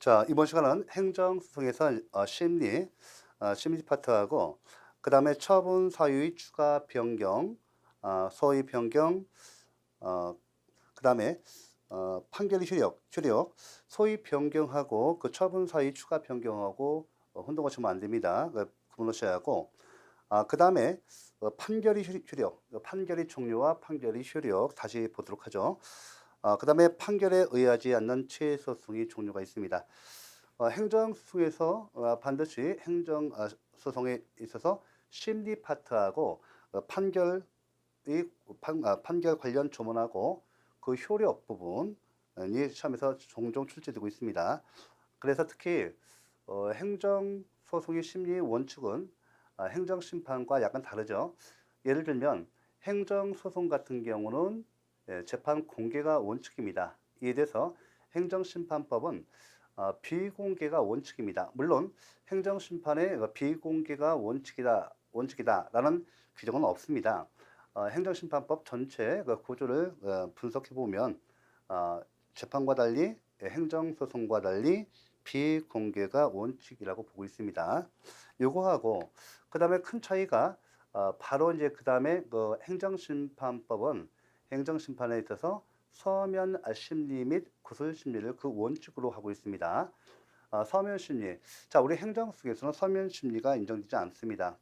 자, 이번 시간은 행정소송에서 심리 파트하고 그다음에 처분 사유의 추가 변경, 소위 변경, 어, 그다음에 판결의 효력, 소위 변경하고 그 처분 사유의 추가 변경하고 혼동하시면 안 됩니다. 구분하셔야 하고, 그다음에 판결의 효력, 판결의 종류와 판결의 효력 다시 보도록 하죠. 그다음에 판결에 의하지 않는 취소송의 종류가 있습니다. 행정소송에서 반드시 행정소송에 있어서 심리 파트하고 판결 관련 조문하고 그 효력 부분이 시험에서 종종 출제되고 있습니다. 그래서 특히 행정소송의 심리 원칙은 행정심판과 약간 다르죠. 예를 들면 행정소송 같은 경우는 재판 공개가 원칙입니다. 이에 대해서 행정심판법은 비공개가 원칙입니다. 물론 행정심판의 비공개가 원칙이다라는 규정은 없습니다. 행정심판법 전체 구조를 분석해 보면 재판과 달리 행정소송과 달리 비공개가 원칙이라고 보고 있습니다. 요거하고 그다음에 큰 차이가 바로 이제 그다음에 행정심판법은 행정심판에 있어서 서면 심리 및 구술 심리를 그 원칙으로 하고 있습니다. 서면 심리. 자, 우리 행정소송에서는 서면 심리가 인정되지 않습니다.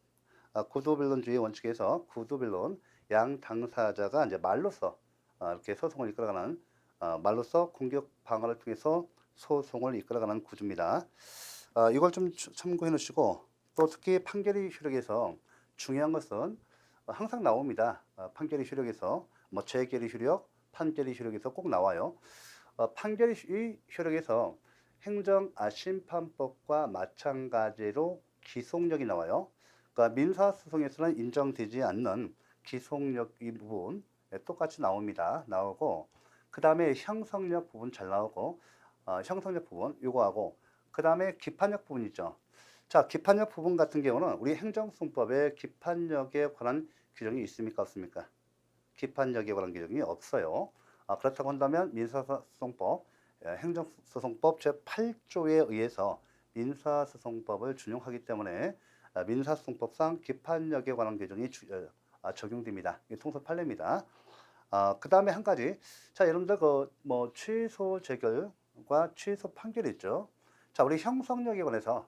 구도변론주의 원칙에서 구도변론 양 당사자가 이제 말로써 이렇게 소송을 이끌어가는 말로써 공격 방어를 통해서 소송을 이끌어가는 구조입니다. 이걸 좀 참고해 놓으시고 또 특히 판결의 효력에서 중요한 것은 항상 나옵니다. 판결의 효력에서 뭐 재결의 효력, 판결의 효력에서 꼭 나와요. 판결의 효력에서 행정심판법과 마찬가지로 기속력이 나와요. 그러니까 민사소송에서는 인정되지 않는 기속력 이 부분 똑같이 나오고 그 다음에 형성력 부분 잘 나오고 형성력 부분 요거하고 그 다음에 기판력 부분 있죠. 자, 기판력 부분 같은 경우는 우리 행정소송법에 기판력에 관한 규정이 있습니까 없습니까? 기판력에 관한 규정이 없어요. 그렇다고 한다면 민사소송법, 행정소송법 제8조에 의해서 민사소송법을 준용하기 때문에 민사소송법상 기판력에 관한 규정이 적용됩니다. 이게 통설 판례입니다. 그 다음에 한 가지, 자, 여러분들 뭐 취소 재결과 취소 판결이 있죠. 자, 우리 형성력에 관해서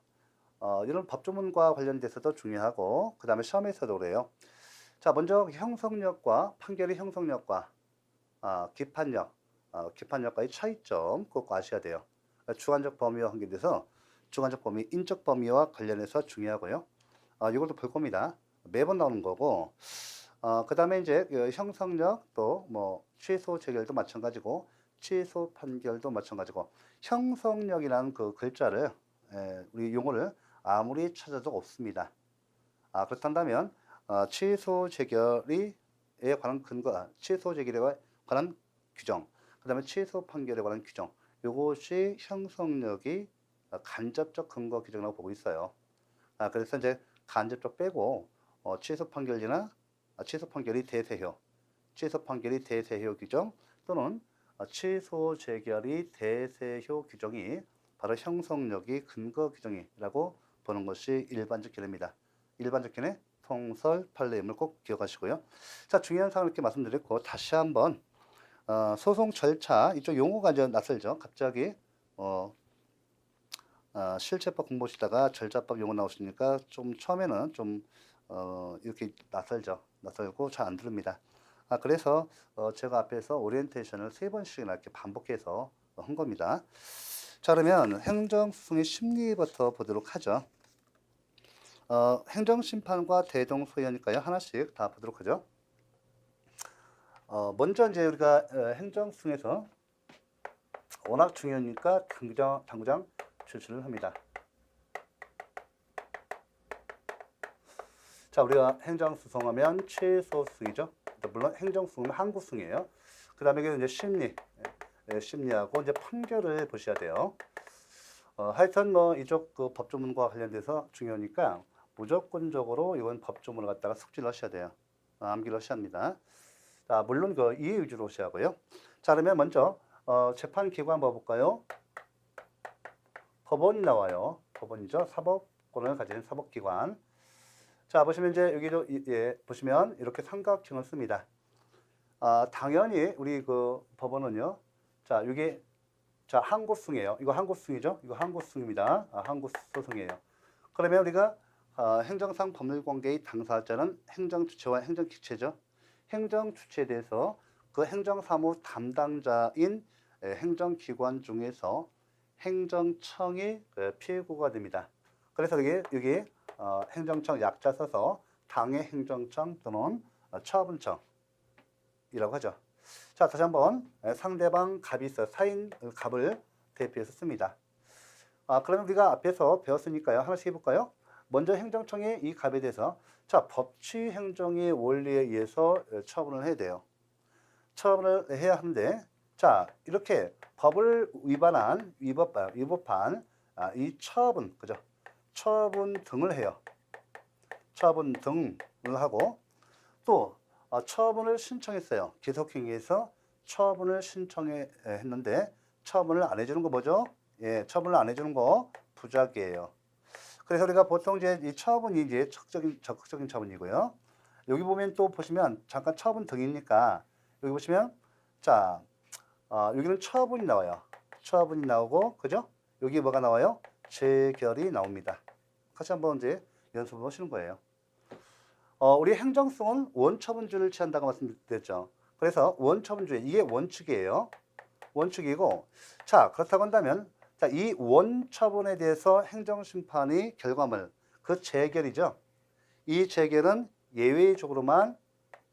이런 법조문과 관련돼서도 중요하고 그 다음에 시험에서도 그래요. 자, 먼저 형성력과 판결의 형성력과 기판력과의 차이점 꼭 아셔야 돼요. 주관적 범위와 관계돼서 주관적 범위, 인적 범위와 관련해서 중요하고요. 이것도 볼 겁니다. 매번 나오는 거고. 그 다음에 이제 형성력 또 뭐 취소 재결도 마찬가지고 취소 판결도 마찬가지고 형성력이라는 그 글자를 우리 용어를 아무리 찾아도 없습니다. 그렇다면 취소 재결에 관한 근거, 취소 재결에 관한 규정, 그 다음에 취소 판결에 관한 규정, 이것이 형성력이 간접적 근거 규정이라고 보고 있어요. 그래서 이제 간접적 빼고 취소 판결이나 취소 판결이 대세효, 취소 판결이 대세효 규정 또는 취소 재결이 대세효 규정이 바로 형성력이 근거 규정이라고 보는 것이 일반적 견해입니다. 일반적 견해 통설 판례임을 꼭 기억하시고요. 자, 중요한 사항을 이렇게 말씀드렸고 다시 한번 소송 절차 이쪽 용어가 이제 낯설죠. 갑자기 실체법 공부하시다가 절차법 용어 나오시니까 좀 처음에는 좀 이렇게 낯설고 잘 안 들립니다. 그래서 제가 앞에서 오리엔테이션을 3번씩이나 이렇게 반복해서 한 겁니다. 자, 그러면 행정소송의 심리부터 보도록 하죠. 행정심판과 대동소이하니까요. 하나씩 다 보도록 하죠. 먼저 이제 우리가 행정소송에서 워낙 중요하니까 당장 출시를 합니다. 자, 우리가 행정소송하면 취소승이죠. 물론 행정소송은 항구승이에요. 그 다음에 이제 심리하고 이제 판결을 보셔야 돼요. 하여튼 뭐 이쪽 그 법조문과 관련돼서 중요하니까 무조건적으로 이건 법조문을 갖다가 숙지를 하셔야 돼요. 암기를 하셔야 합니다. 자, 물론 그 이해 위주로 하셔야 하고요. 자, 그러면 먼저 재판기관 봐볼까요? 법원이 나와요. 법원이죠. 사법권을 가진 사법기관. 자, 보시면 이제 여기도 예, 보시면 이렇게 삼각형을 씁니다. 당연히 우리 그 법원은요. 자, 이게 자, 항고승이에요. 이거 항고승이죠. 이거 항고승입니다. 항고소송이에요. 그러면 우리가 행정상 법률관계의 당사자는 행정주체와 행정기체죠. 행정주체에 대해서 그 행정사무 담당자인 행정기관 중에서 행정청이 피해구가 됩니다. 그래서 여기 행정청 약자 써서 당해 행정청 또는 처분청이라고 하죠. 자, 다시 한번 상대방 갑이 있어요. 사인 갑을 대표해서 씁니다. 그러면 우리가 앞에서 배웠으니까요. 하나씩 해볼까요? 먼저 행정청의 이 갑에 대해서 자, 법치 행정의 원리에 의해서 처분을 해야 돼요. 처분을 해야 하는데 자, 이렇게 법을 위반한 이 처분, 그죠? 처분 등을 해요. 처분 등을 하고 또 처분을 신청했어요. 기속행위에서 처분을 신청했는데 처분을 안 해주는 거 뭐죠? 예, 처분을 안 해주는 거 부작위예요. 그래서 우리가 보통 이제 이 처분이 이제 적극적인 처분이고요. 여기 보면 또 보시면 잠깐 처분 등이니까 여기 보시면 자, 여기는 처분이 나와요. 처분이 나오고 그죠? 여기 뭐가 나와요? 재결이 나옵니다. 같이 한번 이제 연습을 하시는 거예요. 우리 행정성은 원처분주의를 취한다고 말씀드렸죠. 그래서 원처분주의 이게 원칙이에요. 원칙이고 자 그렇다고 한다면 자, 이 원처분에 대해서 행정심판의 결과물 그 재결이죠. 이 재결은 예외적으로만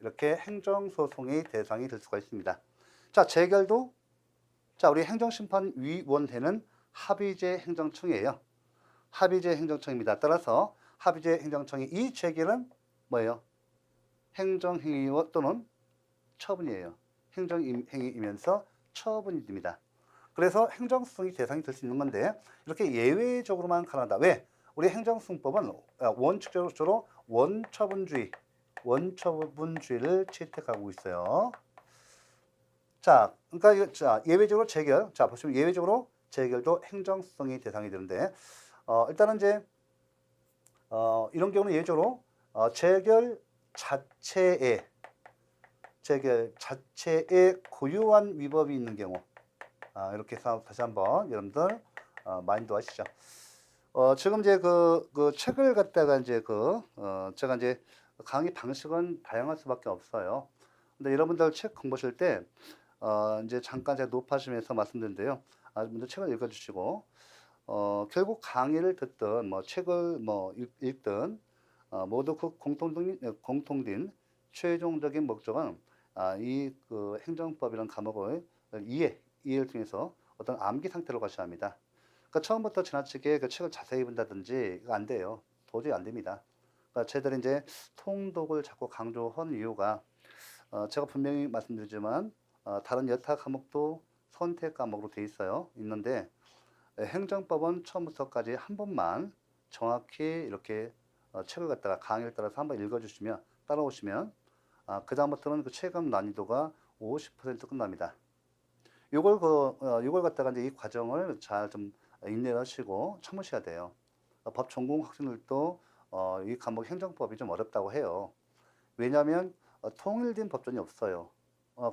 이렇게 행정소송의 대상이 될 수가 있습니다. 자 재결도 자 우리 행정심판위원회는 합의제 행정청이에요. 합의제 행정청입니다. 따라서 합의제 행정청이 이 재결은 뭐예요? 행정행위 또는 처분이에요. 행정행위이면서 처분이 됩니다. 그래서 행정수송이 대상이 될 수 있는 건데 이렇게 예외적으로만 가능하다. 왜? 우리 행정수송법은 원칙적으로 원처분주의를 채택하고 있어요. 자, 그러니까 자 예외적으로 재결. 자 보시면 예외적으로 재결도 행정수송이 대상이 되는데 일단은 이제 이런 경우는 예외적으로 재결 자체에 고유한 위법이 있는 경우 이렇게 해서 다시 한번 여러분들 마인드 하시죠. 지금 이제 그 책을 갖다가 이제 제가 이제 강의 방식은 다양할 수밖에 없어요. 근데 여러분들 책 공부하실 때 이제 잠깐 제가 높아지면서 말씀드린데요. 먼저 책을 읽어주시고 결국 강의를 듣든 뭐 책을 뭐 읽든 모두 그 공통된 최종적인 목적은 이 그 행정법이라는 과목을 이해를 통해서 어떤 암기 상태로 가셔야 합니다. 그러니까 처음부터 지나치게 그 책을 자세히 본다든지 이거 안 돼요. 도저히 안 됩니다. 그러니까 저희들이 이제 통독을 자꾸 강조한 이유가 제가 분명히 말씀드리지만 다른 여타 과목도 선택 과목으로 돼 있는데 행정법은 처음부터까지 한 번만 정확히 이렇게 책을 갖다가 강의를 따라서 한번 읽어주시면 따라오시면 그 다음부터는 그 체감 난이도가 50% 끝납니다. 요걸 갖다가 이제 이 과정을 잘 좀 인내를 하시고 참으셔야 돼요. 법 전공 학생들도 이 과목 행정법이 좀 어렵다고 해요. 왜냐하면 통일된 법전이 없어요.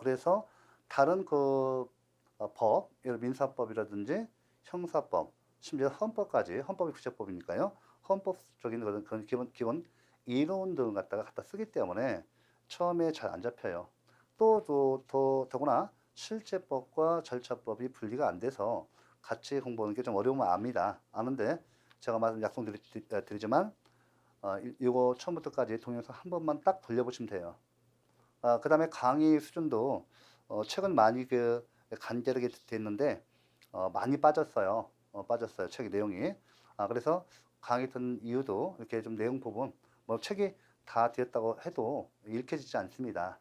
그래서 다른 법, 예를 민사법이라든지 형사법, 심지어 헌법이 구체법이니까요. 헌법적인 그런 기본 이론들을 갖다 쓰기 때문에 처음에 잘 안 잡혀요. 더구나 실제법과 절차법이 분리가 안 돼서 같이 공부하는 게 좀 어려우면 아는데 제가 약속드리지만 이거 처음부터까지 동영상 한 번만 딱 돌려보시면 돼요. 그 다음에 강의 수준도 책은 많이 간결하게 됐는데 많이 빠졌어요. 책의 내용이. 그래서 강의 듣는 이유도 이렇게 좀 내용 부분, 뭐 책이 다 되었다고 해도 읽혀지지 않습니다.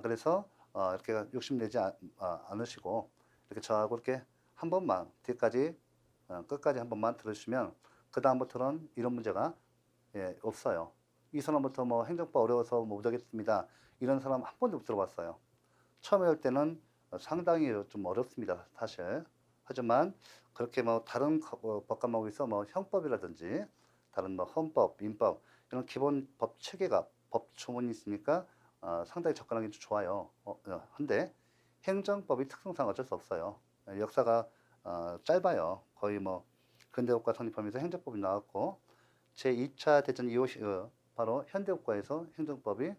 그래서 이렇게 욕심내지 않으시고 이렇게 저하고 이렇게 한 번만 뒤까지 끝까지 한 번만 들으시면 그 다음부터는 이런 문제가 없어요. 이 사람부터 뭐 행정법 어려워서 못 하겠습니다. 이런 사람 한 번도 못 들어봤어요. 처음에 할 때는 상당히 좀 어렵습니다. 사실. 하지만 그렇게 뭐 다른 법과목에 서 뭐 형법이라든지 다른 뭐 헌법, 민법 이런 기본 법 체계가 법 조문이 있으니까 상당히 접근하기 좀 좋아요. 한데 행정법이 특성상 어쩔 수 없어요. 역사가 짧아요. 거의 뭐 근대국가 성립하면서 행정법이 나왔고 제2차 대전 이후 바로 현대국가에서 행정법이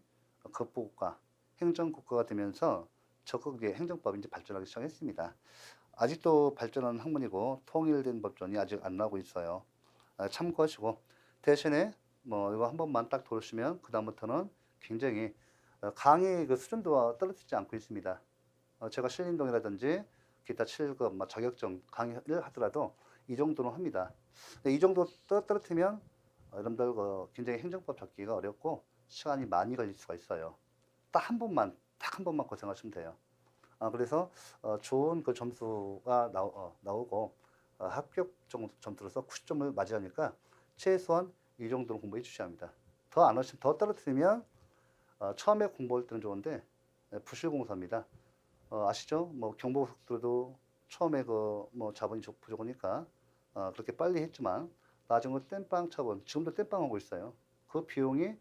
극부국가, 행정국가가 되면서 적극 행정법이 이제 발전하기 시작했습니다. 아직도 발전하는 학문이고 통일된 법전이 아직 안 나오고 있어요. 참고하시고 대신에 뭐 이거 한 번만 딱 도우시면 그 다음부터는 굉장히 강의 그 수준도 떨어지지 않고 있습니다. 제가 신림동이라든지 기타 7급 자격증 강의를 하더라도 이 정도는 합니다. 이 정도 떨어뜨리면 여러분들 굉장히 행정법 잡기가 어렵고 시간이 많이 걸릴 수가 있어요. 딱 한 번만 고생하시면 돼요. 그래서 좋은 그 점수가 나오고 합격 점수로서 90점을 맞이하니까 최소한 이 정도는 공부해 주셔야 합니다. 더 안 하시면 더 떨어뜨리면 처음에 공부할 때는 좋은데 부실공사입니다. 아시죠? 뭐 경부고속도로도 처음에 그 뭐 자본이 부족하니까 그렇게 빨리 했지만 나중에 땜빵 차본 지금도 땜빵하고 있어요. 그 비용이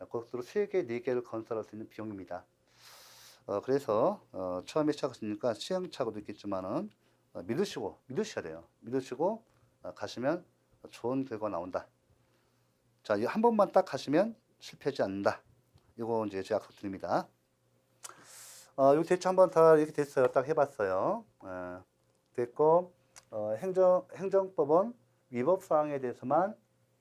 고속도로 3개, 4개를 건설할 수 있는 비용입니다. 그래서 처음에 시작하시니까 시행착오도 있겠지만은 믿으셔야 돼요. 믿으시고 가시면 좋은 결과 나온다. 자, 이 한 번만 딱 가시면 실패하지 않는다. 이거 이제 제가 약속드립니다. 여기 대충 한번 다 이렇게 됐어요. 딱 해봤어요. 됐고 행정법은 위법 사항에 대해서만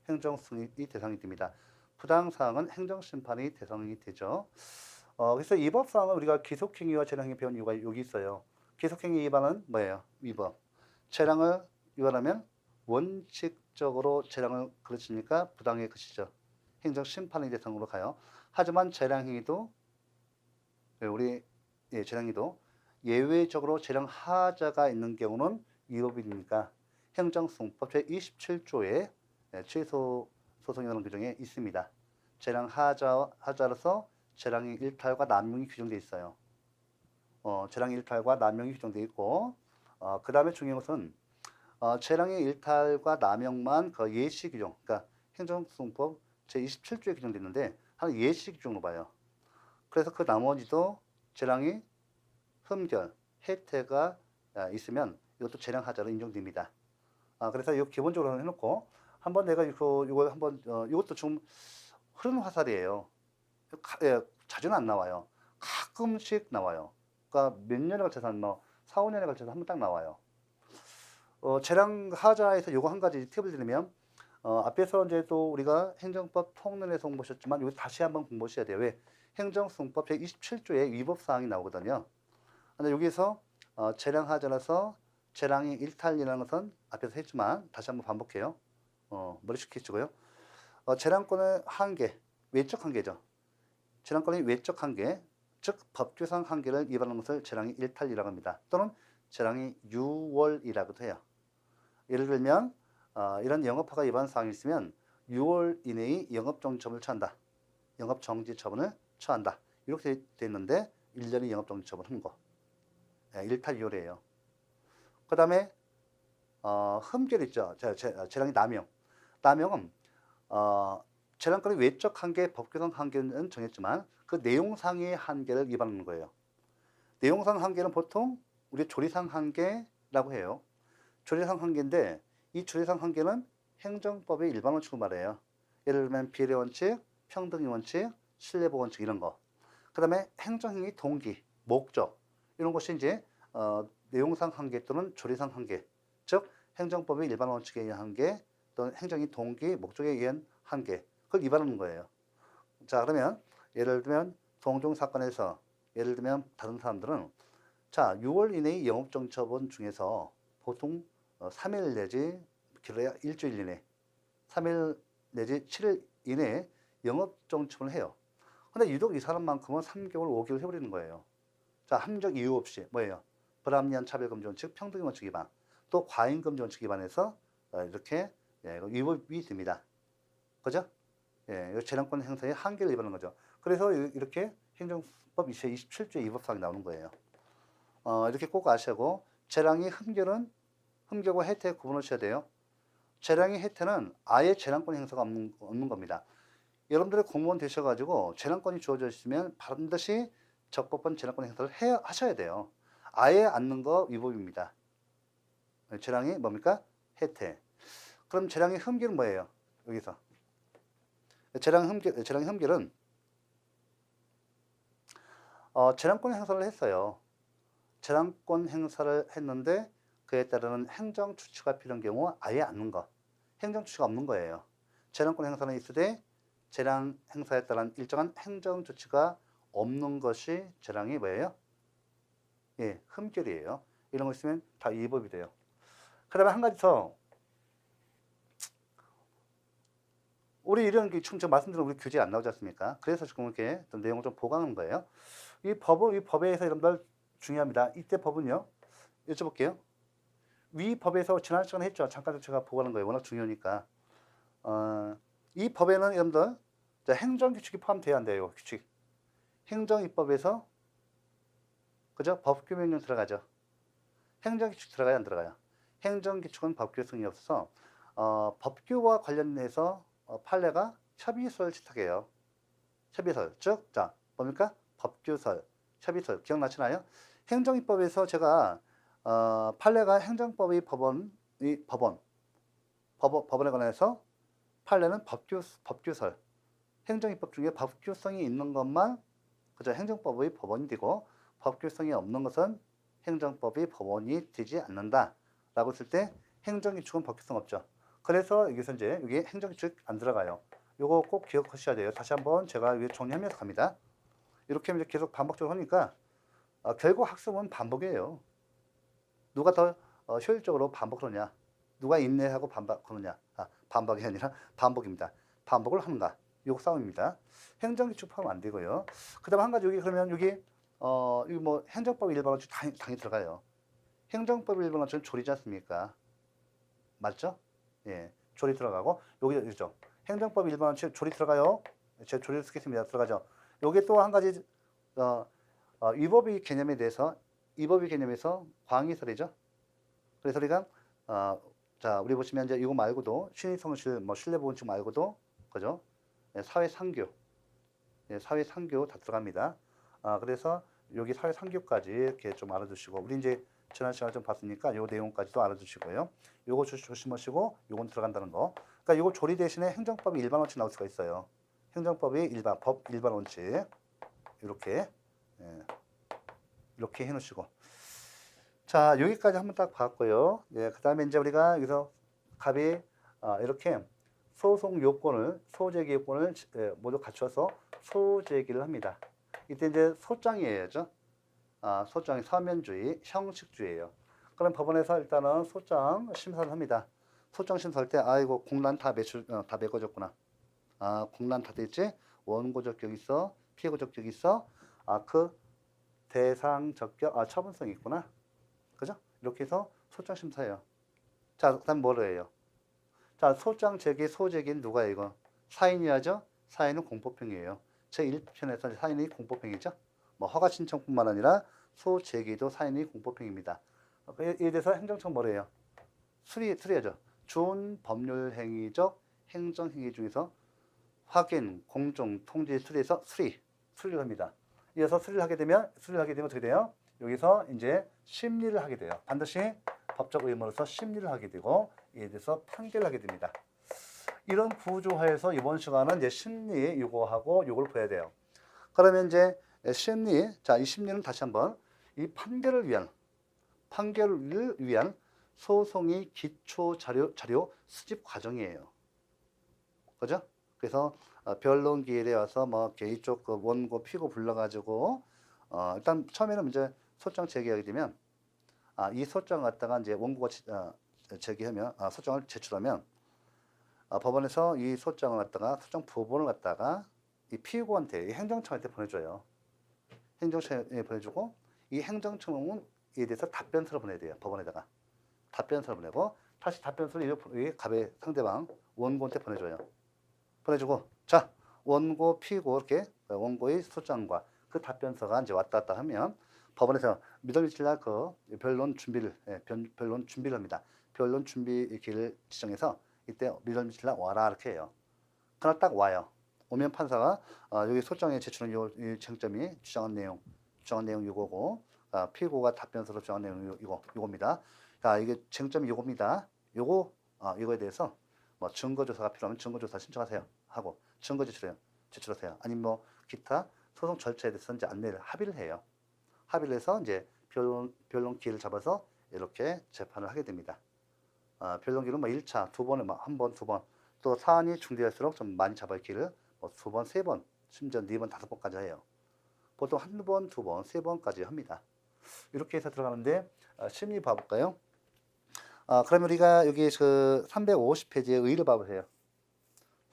행정승인이 대상이 됩니다. 부당 사항은 행정심판이 대상이 되죠. 그래서 위법 사항은 우리가 기속행위와 재량행위 배운 이유가 여기 있어요. 기속행위 위반은 뭐예요? 위법. 재량을 위반하면 원칙적으로 재량을 그르치니까 부당의 것이죠. 행정심판의 대상으로 가요. 하지만 재량행위도 우리 재량행위도 예외적으로 재량하자가 있는 경우는 위법이니까 행정승법 제27조에 취소 소송이라는 규정에 있습니다. 재량하자로서 재량의 일탈과 남용이 규정되어 있어요. 재량의 일탈과 남용이 규정되어 있고 그 다음에 중요한 것은 재량의 일탈과 남용만 그 예시 규정, 그러니까 행정승법 제27조에 규정되어 있는데 하나 예시 규정으로 봐요. 그래서 그 나머지도 재량이 흠결, 혜태가 있으면 이것도 재량하자로 인정됩니다. 그래서 이거 기본적으로 해놓고 한번 내가 이거 한번 이것도 좀 흐르는 화살이에요. 자주는 안 나와요. 가끔씩 나와요. 그러니까 몇 년에 걸쳐서 뭐 4, 5년에 걸쳐서 한 번 딱 나와요. 재량하자에서 이거 한 가지 팁을 드리면 앞에서 이제 또 우리가 행정법 통론에서 공부하셨지만 이거 다시 한번 공부하셔야 돼요. 왜? 행정승법 제27조에 위법사항이 나오거든요. 근데 여기서 재량하자라서 재량이 일탈이라는 것은 앞에서 했지만 다시 한번 반복해요. 머리 식히시고요. 재량권의 한계, 외적 한계죠. 재량권의 외적 한계, 즉 법규상 한계를 위반하는 것을 재량이 일탈이라고 합니다. 또는 재량이 유월이라고도 해요. 예를 들면 이런 영업허가 위반 사항이 있으면 6월 이내의 영업정지처분을 처한다. 영업정지처분을 처한다. 이렇게 되어 있는데 1년의 영업정지처분 한거. 일탈 6월이에요. 그 다음에 흠결 있죠. 재량의 남용. 남용은 재량권의 외적 한계, 법규상 한계는 정했지만 그 내용상의 한계를 위반하는 거예요. 내용상 한계는 보통 우리 조리상 한계라고 해요. 조리상 한계인데 이 조리상 한계는 행정법의 일반 원칙을 말해요. 예를 들면 비례 원칙, 평등의 원칙, 신뢰보 원칙 이런 거. 그 다음에 행정행위 동기, 목적 이런 것이 이제 내용상 한계 또는 조리상 한계, 즉 행정법의 일반 원칙에 의한 한계 또는 행정의 동기, 목적에 의한 한계 그걸 위반하는 거예요. 자 그러면 예를 들면 동종 사건에서 예를 들면 다른 사람들은 자 6월 이내의 영업정지처분 중에서 보통 3일 내지 길어야 일주일 이내 3일 내지 7일 이내에 영업정지처분을 해요. 근데 유독 이 사람만큼은 3개월, 5개월 해버리는 거예요. 자, 합리적 이유 없이 뭐예요? 불합리한 차별금지 원칙, 평등의 원칙 위반, 또 과잉금지 원칙 위반해서 이렇게 위법이 됩니다. 그죠? 재량권 행사의 한계를 위반하는 거죠. 그래서 이렇게 행정법 27조의 위법사항이 나오는 거예요. 이렇게 꼭 아시고 재량의 흠결은 흠결과 해태 구분하셔야 돼요. 재량의 해태는 아예 재량권 행사가 없는 겁니다. 여러분들이 공무원 되셔가지고 재량권이 주어져 있으면 반드시 적법한 재량권 행사를 하셔야 돼요. 아예 않는 거 위법입니다. 재량이 뭡니까? 해태. 그럼 재량의 흠결은 뭐예요? 여기서 재량의 흠결은 재량권 행사를 했어요. 재량권 행사를 했는데 그에 따르는 행정 조치가 필요한 경우 아예 않는 거. 행정 조치가 없는 거예요. 재량권 행사는 있으되 재량 행사에 따른 일정한 행정 조치가 없는 것이 재량이 뭐예요? 예, 흠결이에요. 이런 거 있으면 다 위법이 돼요. 그 다음에 한 가지 더. 우리 이런 게 지금 제가 말씀드린 우리 교재에 안 나오지 않습니까? 그래서 지금 이렇게 좀 내용을 좀 보강하는 거예요. 이 법에서 여러분들 중요합니다. 이때 법은요. 여쭤볼게요. 위 법에서 지난 시간에 했죠. 잠깐 제가 보고하는 거예요. 워낙 중요하니까. 이 법에는 여러분들 행정규칙이 포함돼야 안 돼요. 규칙. 행정입법에서 그죠? 법규명령 들어가죠. 행정규칙 들어가야 안 들어가요? 행정규칙은 법규성이 없어서 법규와 관련해서 판례가 협의설 채택해요. 협의설 즉, 자 뭡니까? 법규설, 협의설 기억나시나요? 행정입법에서 제가 판례가 행정법의 법원에 관해서 판례는 법규설, 행정입법 중에 법규성이 있는 것만 그저 행정법의 법원이 되고 법규성이 없는 것은 행정법의 법원이 되지 않는다라고 했을 때 행정규칙은 법규성 없죠. 그래서 여기서 이제 여기 행정규칙 안 들어가요. 요거 꼭 기억하셔야 돼요. 다시 한번 제가 정리하면서 갑니다. 이렇게 이제 계속 반복적으로 하니까 결국 학습은 반복이에요. 누가 더 효율적으로 반복하느냐, 누가 인내하고 반복하느냐, 반복이 아니라 반복입니다. 반복을 하는가, 요 싸움입니다. 행정규칙 포함 안 되고요. 그다음 한 가지 여기 그러면 여기 뭐 행정법 일반원칙 당연히 들어가요. 행정법 일반원칙은 조리지 않습니까? 맞죠? 예, 조리 들어가고 여기죠. 행정법 일반원칙 조리 들어가요. 제 조리를 쓰겠습니다. 들어가죠. 여기 또 한 가지 위법의 개념에 대해서 위법의 개념에서 광의설이죠. 그래서 우리가 자 우리 보시면 이제 이거 말고도 신의성실 뭐 신뢰보건칙 말고도 그죠? 예, 사회상규, 예, 사회상규 다 들어갑니다. 그래서 여기 사회상규까지 이렇게 좀 알아두시고 우리 이제 지난 시간에 좀 봤으니까 요 내용까지도 알아두시고요. 요거 조심하시고 요건 들어간다는 거. 그러니까 요거 조리 대신에 행정법이 일반 원칙 나올 수가 있어요. 행정법이 법 일반 원칙 이렇게 예, 이렇게 해놓으시고 자 여기까지 한번 딱 봤고요. 예, 그 다음에 이제 우리가 여기서 갑이 이렇게 소송 요건을 소제기 요건을 모두 갖춰서 소제기를 합니다. 이때 이제 소장이에요. 소장이 서면주의, 형식주의예요. 그럼 법원에서 일단은 소장 심사를 합니다. 소장 심사할 때 아이고 공란 다 메꿔졌구나. 공란 다 됐지? 원고 적격 있어, 피해고 적격 있어. 그 대상 적격, 처분성이 있구나. 그죠? 이렇게 해서 소장 심사해요. 자, 그다음 뭐로 해요? 자, 소장 제기, 소제기는 누가 이거? 사인이 하죠? 사인은 공법행위예요. 제 1편에서 사인이 공법행위죠? 뭐 허가 신청뿐만 아니라 소제기도 사인이 공법행위입니다. 이에 대해서 행정청 뭐로 해요? 수리하죠. 준법률 행위적 행정행위 중에서 확인, 공정, 통지, 수리에서 수리를 합니다. 이어서 수리를 하게 되면 어떻게 돼요? 여기서 이제 심리를 하게 돼요. 반드시 법적 의무로서 심리를 하게 되고 이에 대해서 판결을 하게 됩니다. 이런 구조화에서 이번 시간은 이제 심리 요거하고 요걸 봐야 돼요. 그러면 이제 심리, 자, 이 심리는 다시 한번 이 판결을 위한 소송의 기초 자료 수집 과정이에요. 그죠? 그래서 변론 기일에 와서 뭐 이쪽 그 원고 피고 불러가지고 일단 처음에는 이제 소장 제기하게 되면 이 소장 갖다가 이제 원고가 제기하면 소장을 제출하면 법원에서 이 소장을 갖다가 소장 부본을 갖다가 이 피고한테 이 행정청한테 보내줘요. 행정청에 보내주고 이 행정청은 이에 대해서 답변서를 보내야 돼요. 법원에다가 답변서를 보내고 다시 답변서를 이 갑의 상대방 원고한테 보내주고 자 원고 피고 이렇게 원고의 소장과 그 답변서가 이제 왔다 갔다 하면 법원에서 믿을 며칠 날 그 변론 준비를 합니다. 변론 준비 기일을 지정해서 이때 밀론 며칠 날 와라 이렇게 해요. 그날 딱 와요. 오면 판사가 여기 소장에 제출한 이 쟁점이 주장한 내용 이거고 피고가 답변서로 주장한 내용 이겁니다. 자, 이게 쟁점이 이겁니다. 이거에 대해서 뭐 증거조사가 필요하면 증거조사 신청하세요 하고 증거 제출하세요. 아니면 뭐 기타 소송 절차에 대해서 이제 안내를 합의를 해요. 합의를 해서 이제 변론 기일을 잡아서 이렇게 재판을 하게 됩니다. 변론 기일은 뭐 1차, 두 번에 한 번, 두 번, 또 사안이 중대할수록 좀 많이 잡아야 기일을 뭐 두 번, 세 번, 심지어 네 번, 다섯 번까지 해요. 보통 한 번, 두 번, 세 번까지 합니다. 이렇게 해서 들어가는데 심리 봐볼까요? 그러면 우리가 여기 그 350페이지의 의의를 봐보세요.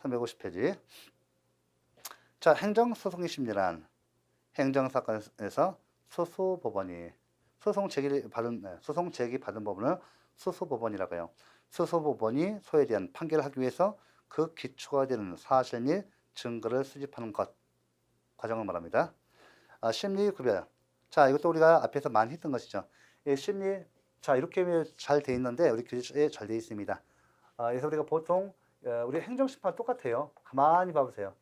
350페이지. 자, 행정소송의 심리란 행정사건에서 소소법원이 소송 제기 받은 법원을 소소법원이라고 해요. 소소법원이 소에 대한 판결을 하기 위해서 그 기초가 되는 사실 및 증거를 수집하는 과정을 말합니다. 심리 구별. 자, 이것도 우리가 앞에서 많이 했던 것이죠. 심리, 자, 이렇게 잘 돼 있는데 우리 교재에 잘 돼 있습니다. 그래서 우리가 보통 우리 행정심판 똑같아요. 가만히 봐보세요.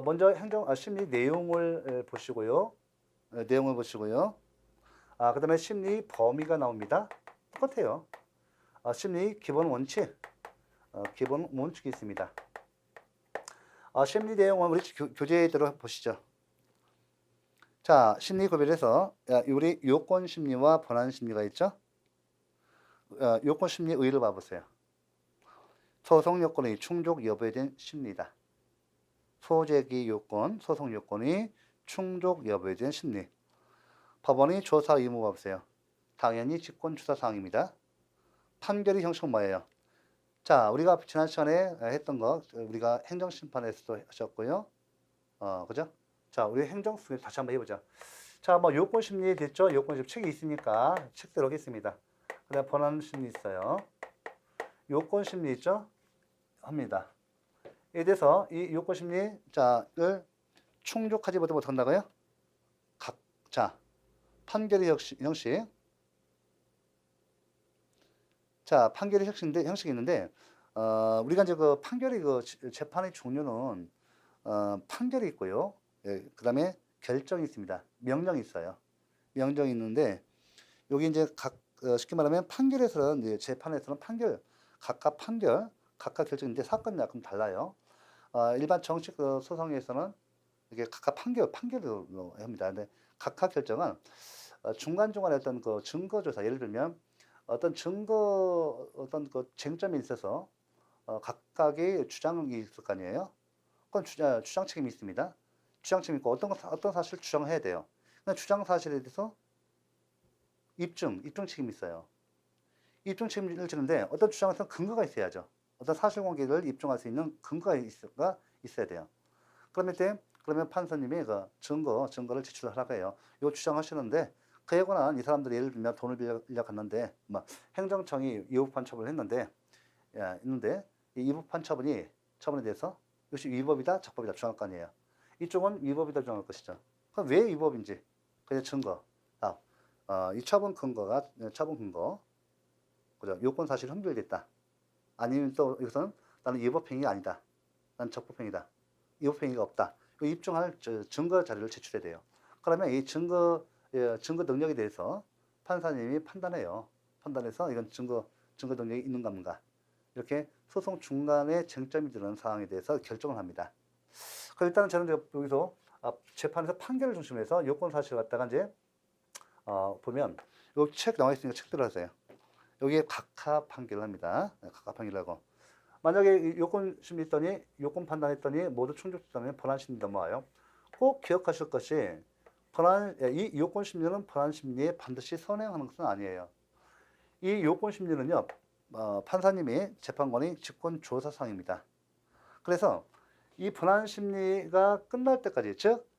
먼저 심리 내용을 보시고요. 그 다음에 심리 범위가 나옵니다. 똑같아요. 심리 기본 원칙, 기본 원칙이 있습니다. 심리 내용은 우리 교재대로 보시죠. 자, 심리 구별에서 우리 요건 심리와 본안 심리가 있죠. 요건 심리 의의를 봐보세요. 소송 요건의 충족 여부에 대한 심리다. 소제기 요건, 소송 요건이 충족 여부에 대한 심리. 법원의 조사 의무 봐보세요. 당연히 직권 주사 사항입니다. 판결의 형식은 뭐예요? 자, 우리가 지난 시간에 했던 거 우리가 행정심판에서도 하셨고요. 그죠? 자, 우리 행정수에 다시 한번 해보자. 자, 뭐 요건 심리 됐죠? 요건 심리 책이 있으니까 책대로 하겠습니다. 그다음 본안 심리 있어요. 요건 심리 있죠? 합니다. 이에 대해서 이 요건 심리 자를 충족하지 못한다고요? 자, 판결의 형식. 자, 판결의 형식이 있는데 우리가 이제 그 판결의 그 재판의 종류는 판결이 있고요. 그다음에 결정이 있습니다. 명령이 있어요. 명령이 있는데 여기 이제 쉽게 말하면 판결에서는 이제 재판에서는 각각 결정인데 사건이 약간 달라요. 일반 정식 소송에서는 이게 각각 판결로 합니다. 근데 각각 결정은 중간중간에 어떤 그 증거조사, 예를 들면 어떤 그 쟁점이 있어서 각각의 주장이 있을 거 아니에요. 그건 주장 책임이 있습니다. 주장 책임 있고 어떤 사실을 주장해야 돼요. 주장 사실에 대해서 입증 책임이 있어요. 입증 책임을 지는데 어떤 주장에서는 근거가 있어야죠. 어떤 사실관계를 입증할 수 있는 근거가 있어야 돼요. 그러면 판사님이 그 증거를 제출하라고 해요. 이거 주장하시는데 그에 관한 이 사람들이 예를 들면 돈을 빌려 갔는데 막 행정청이 위법한 처분을 했는데 이 위법한 처분에 대해서 이것이 위법이다, 적법이다 주장할 거 아니에요. 이쪽은 위법이다 주장할 것이죠. 그럼 왜 위법인지 그냥 증거. 이 처분 근거, 그죠? 요건 사실이 흔들렸다. 아니면 또 이것은 나는 위법행위가 아니다. 나는 적법행위다. 위법행위가 없다. 입증할 증거 자료를 제출해야 돼요. 그러면 이 증거 능력에 대해서 판사님이 판단해서 이건 증거 능력이 있는가 없는가. 이렇게 소송 중간에 쟁점이 드는 사항에 대해서 결정을 합니다. 일단은 저는 여기서 재판에서 판결을 중심으로 해서 요건 사실을 갖다가 이제 보면 여기 책 나와 있으니까 책 들어가세요. 여기에 각하 판결을 합니다. 각하 판결하고 만약에 요건 심리했더니 요건 판단했더니 모두 충족됐다면 본안 심리 넘어와요. 꼭 기억하실 것이 이 요건 심리는 본안 심리에 반드시 선행하는 것은 아니에요. 이 요건 심리는요, 판사님이 재판관이 직권 조사 사항입니다. 그래서 이 본안 심리가 끝날 때까지, 즉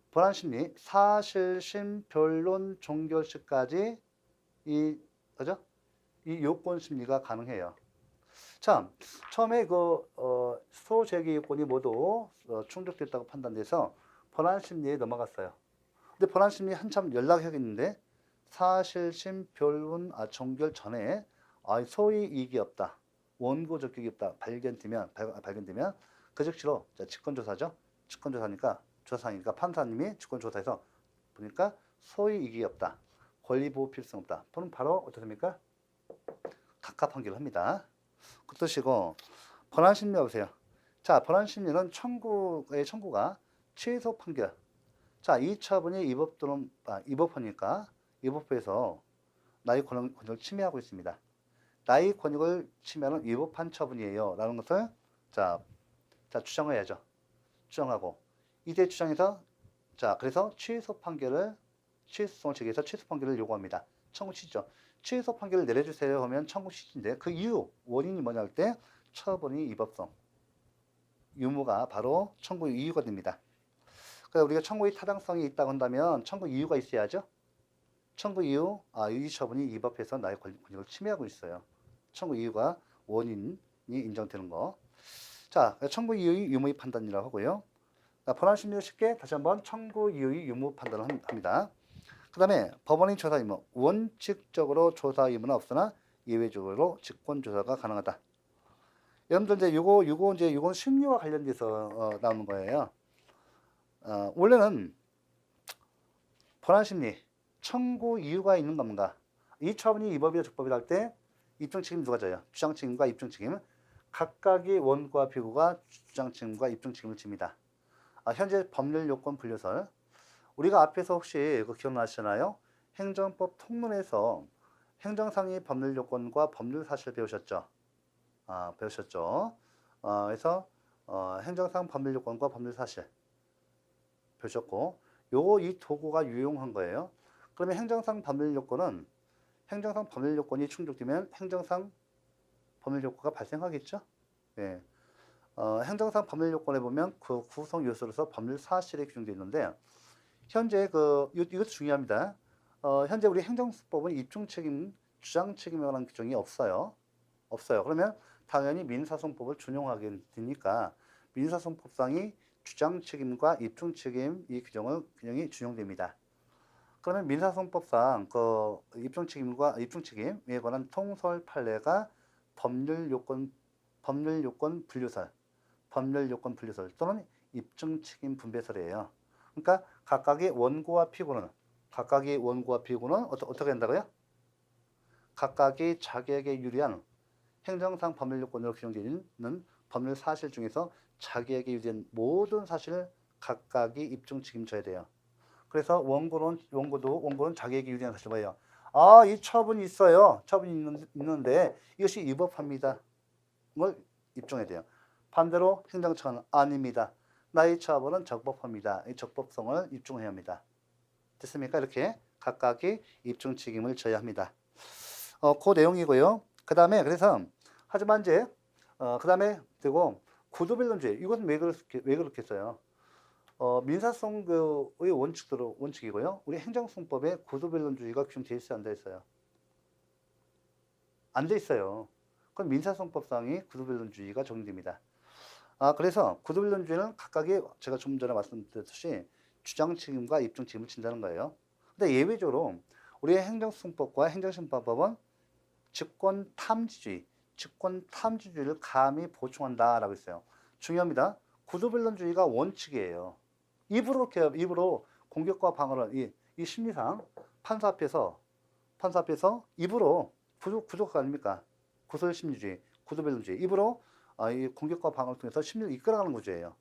본안 심리 사실심 변론 종결시까지 그죠? 이 요건 심리가 가능해요. 자, 처음에 소제기 요건이 모두 충족됐다고 판단돼서 본안 심리에 넘어갔어요. 근데 본안 심리 한참 연락해야겠는데 사실심 변론 종결 전에 소위 이익이 없다. 원고 적격이 없다. 발견되면 그 즉시로 직권조사죠. 직권조사니까 판사님이 직권조사에서 보니까 소위 이익이 없다. 권리보호 필요성 없다. 그럼 바로 어떻게 됩니까? 각하 판결을 합니다. 그 뜻이고 권한심리 보세요. 자, 권한심리는 청구가 취소 판결. 자, 이 처분이 위법하니까 위법해서 나의 권익을 침해하고 있습니다. 나의 권익을 침해하는 위법한 처분이에요. 라는 것을 자 주장해야죠. 주장하고 이때 주장해서 그래서 취소성을 제기해서 취소 판결을 요구합니다. 청구 취지죠. 취소 판결을 내려주세요 하면 청구 취지인데 그 이유 원인이 뭐냐 할 때 처분이 위법성 유무가 바로 청구 이유가 됩니다. 그래서 우리가 청구의 타당성이 있다고 한다면 청구 이유가 있어야죠. 청구 이유, 이 처분이 위법해서 나의 권익을 침해하고 있어요. 청구 이유가 원인이 인정되는 거. 자, 청구 이유의 유무의 판단이라고 하고요. 권한심리를 쉽게 다시 한번 청구 이유의 유무 판단을 합니다. 그 다음에 법원의 조사 의무, 원칙적으로 조사 의무는 없으나 예외적으로 직권 조사가 가능하다. 여러분들 이제 요건 심리와 관련돼서 나오는 거예요. 원래는 권한심리 청구 이유가 있는 건가? 이 처분이 위법이다 적법이다 할 때 입증 책임 누가 져요? 주장 책임과 입증 책임. 각각의 원고와 피고가 주장 책임과 입증 책임을 집니다. 현재 법률 요건 분류설. 우리가 앞에서 혹시 기억나시나요? 행정법 통론에서 행정상의 법률 요건과 법률 사실 배우셨죠? 배우셨죠? 그래서 행정상 법률 요건과 법률 사실 배우셨고, 이 도구가 유용한 거예요. 그러면 행정상 법률 요건이 충족되면 행정상 법률 효과가 발생하겠죠? 예. 행정상 법률 요건에 보면 그 구성 요소로서 법률 사실이 규정되어 있는데 현재 이것도 중요합니다. 현재 우리 행정수법은 입증 책임, 주장 책임에 관한 규정이 없어요. 그러면 당연히 민사소송법을 준용하게 되니까 민사소송법상이 주장 책임과 입증 책임 이 규정이 준용됩니다. 그러면 민사소송법상 입증 책임에 관한 통설 판례가 법률 요건 분류설 또는 입증 책임 분배설이에요. 그러니까 각각의 원고와 피고는 어떻게 한다고요? 각각의 자기에게 유리한 행정상 법률 요건으로 규정되어 있는 법률 사실 중에서 자기에게 유리한 모든 사실을 각각이 입증 책임져야 돼요. 그래서 원고는 자기에게 유리한 사실 뭐예요? 이 처분이 있어요. 처분이 있는데 이것이 위법합니다. 걸 입증해야 돼요. 반대로 행정처는 아닙니다. 나의 처분은 적법합니다. 이 적법성을 입증해야 합니다. 됐습니까? 이렇게 각각의 입증 책임을 져야 합니다. 그 내용이고요. 그 다음에 하지만 이제 그 다음에 그리고 구도변론주의 이것은 왜 그렇게 써요? 민사소송의 원칙이고요. 우리 행정소송법에 구도변론주의가 규정되어 있어요, 안 되어 있어요? 안 되어 있어요. 그럼 민사소송법상이 구도변론주의가 적용됩니다. 그래서 구도변론주의는 각각의 제가 좀 전에 말씀드렸듯이 주장 책임과 입증 책임을 진다는 거예요. 근데 예외적으로 우리의 행정소송법과 행정심판법은 직권 탐지주의를 감히 보충한다라고 했어요. 중요합니다. 구도변론주의가 원칙이에요. 입으로 공격과 방어를 이 심리상 판사 앞에서 입으로 구조가 아닙니까? 구설심리주의, 구도변론주의 입으로 이 공격과 방어를 통해서 심리를 이끌어가는 구조예요.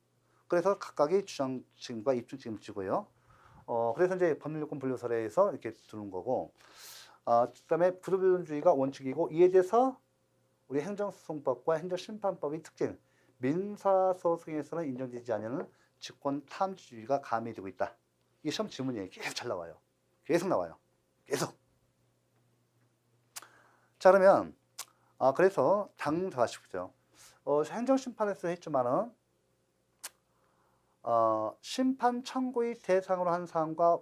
그래서 각각의 주장 책임과 입증 책임을 지고요. 그래서 이제 법률요건 분류설에서 이렇게 두는 거고, 그다음에 구도변론주의가 원칙이고 이에 대해서 우리 행정소송법과 행정심판법의 특징, 민사소송에서는 인정되지 않는 직권 탐지주의가 가미되고 있다. 이게 시험 질문이에요. 계속 잘 나와요. 계속. 자, 그러면 그래서 당사하십시오. 행정심판에서 했지만은 심판 청구의 대상으로 한 사항과